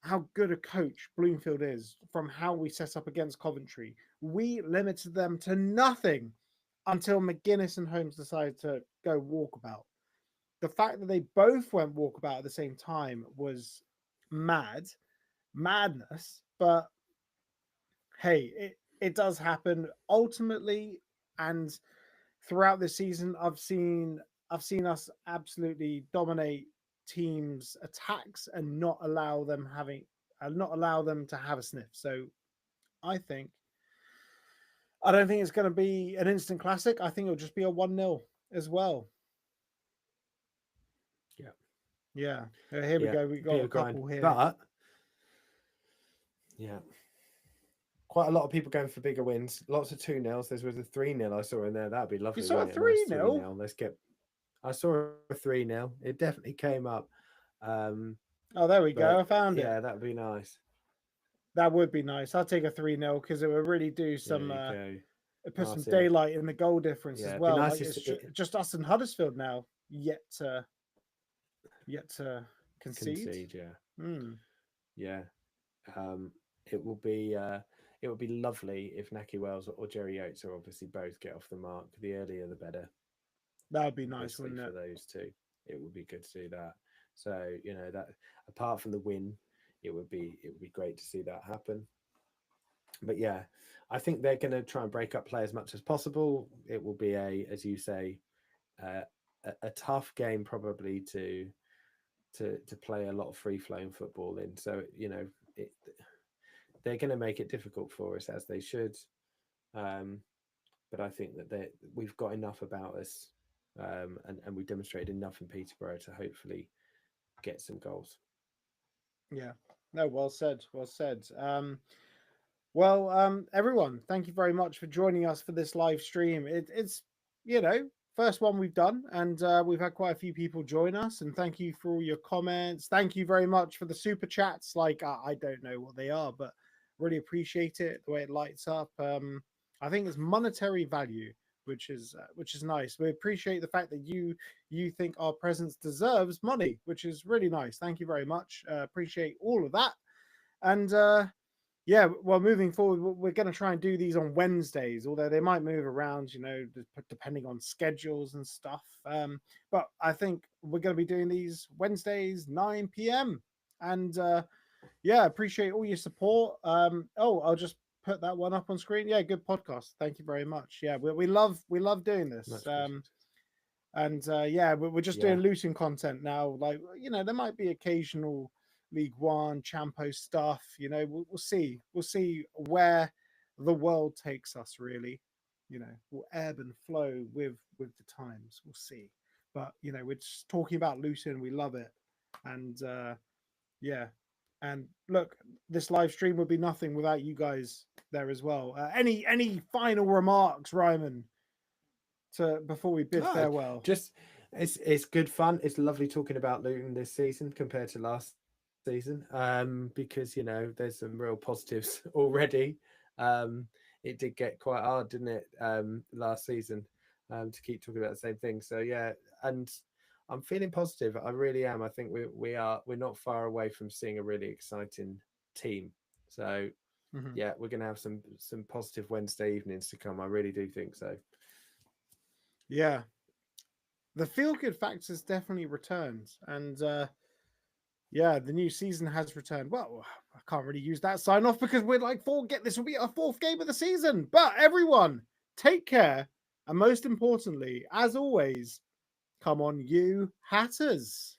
a coach Bloomfield is from how we set up against Coventry. We limited them to nothing until McGuinness and Holmes decided to go walkabout. The fact that they both went walkabout at the same time was madness. But hey, it does happen ultimately. And throughout this season, I've seen us absolutely dominate teams' attacks and not allow them to have a sniff. So I think I don't think it's going to be an instant classic. I think it'll just be a 1-0 as well. Yeah. Yeah. Here we go. We got a couple here. But yeah. Quite a lot of people going for bigger wins. Lots of 2-0s. There was a 3-0 I saw in there. That'd be lovely. You saw a wouldn't it? 3-0? Nice 3-0. Let's get. I saw a 3-0. It definitely came up. Oh, there we go. I found it. Yeah, that'd be nice. That would be nice. I'll take a 3-0 because it would really do some put some daylight in the goal difference as well. Nice like it's just us and Huddersfield now yet to concede. Yeah. It will be lovely if Naki Wells or Jerry Oates are obviously both get off the mark. The earlier the better. That would be nice, wouldn't it? For those two, it would be good to do that. So that apart from the win, it would be great to see that happen. But yeah, I think they're going to try and break up play as much as possible. It will be as you say, a tough game probably to play a lot of free flowing football in. So they're going to make it difficult for us, as they should. But I think that we've got enough about us, and we demonstrated enough in Peterborough to hopefully get some goals. Yeah. No, well said. Well said. Everyone, thank you very much for joining us for this live stream. It's first one we've done, and we've had quite a few people join us. And thank you for all your comments. Thank you very much for the super chats. Like I don't know what they are, but really appreciate it, the way it lights up. I think it's monetary value, which is nice. We appreciate the fact that you think our presence deserves money, which is really nice. Thank you very much. Appreciate all of that. And moving forward, we're going to try and do these on Wednesdays, although they might move around, depending on schedules and stuff. But I think we're going to be doing these Wednesdays, 9 p.m. And appreciate all your support. I'll just put that one up on screen. Yeah, good podcast. Thank you very much. Yeah, we love doing this. We're just doing Luton content now. Like, there might be occasional League One, Champo stuff. We'll see. We'll see where the world takes us. Really, we'll ebb and flow with the times. We'll see. But we're just talking about Luton. We love it, and And look, this live stream would be nothing without you guys there as well. Any final remarks, Ryman, before we bid farewell? Just it's good fun. It's lovely talking about Luton this season compared to last season, because there's some real positives already. It did get quite hard, didn't it, last season, to keep talking about the same thing. So yeah, and I'm feeling positive. I really am. I think we're not far away from seeing a really exciting team. So yeah, we're going to have some positive Wednesday evenings to come. I really do think so. Yeah, the feel-good factor's definitely returned, and the new season has returned. Well, I can't really use that sign off because we're like this will be our fourth game of the season. But everyone, take care, and most importantly, as always, come on, you Hatters.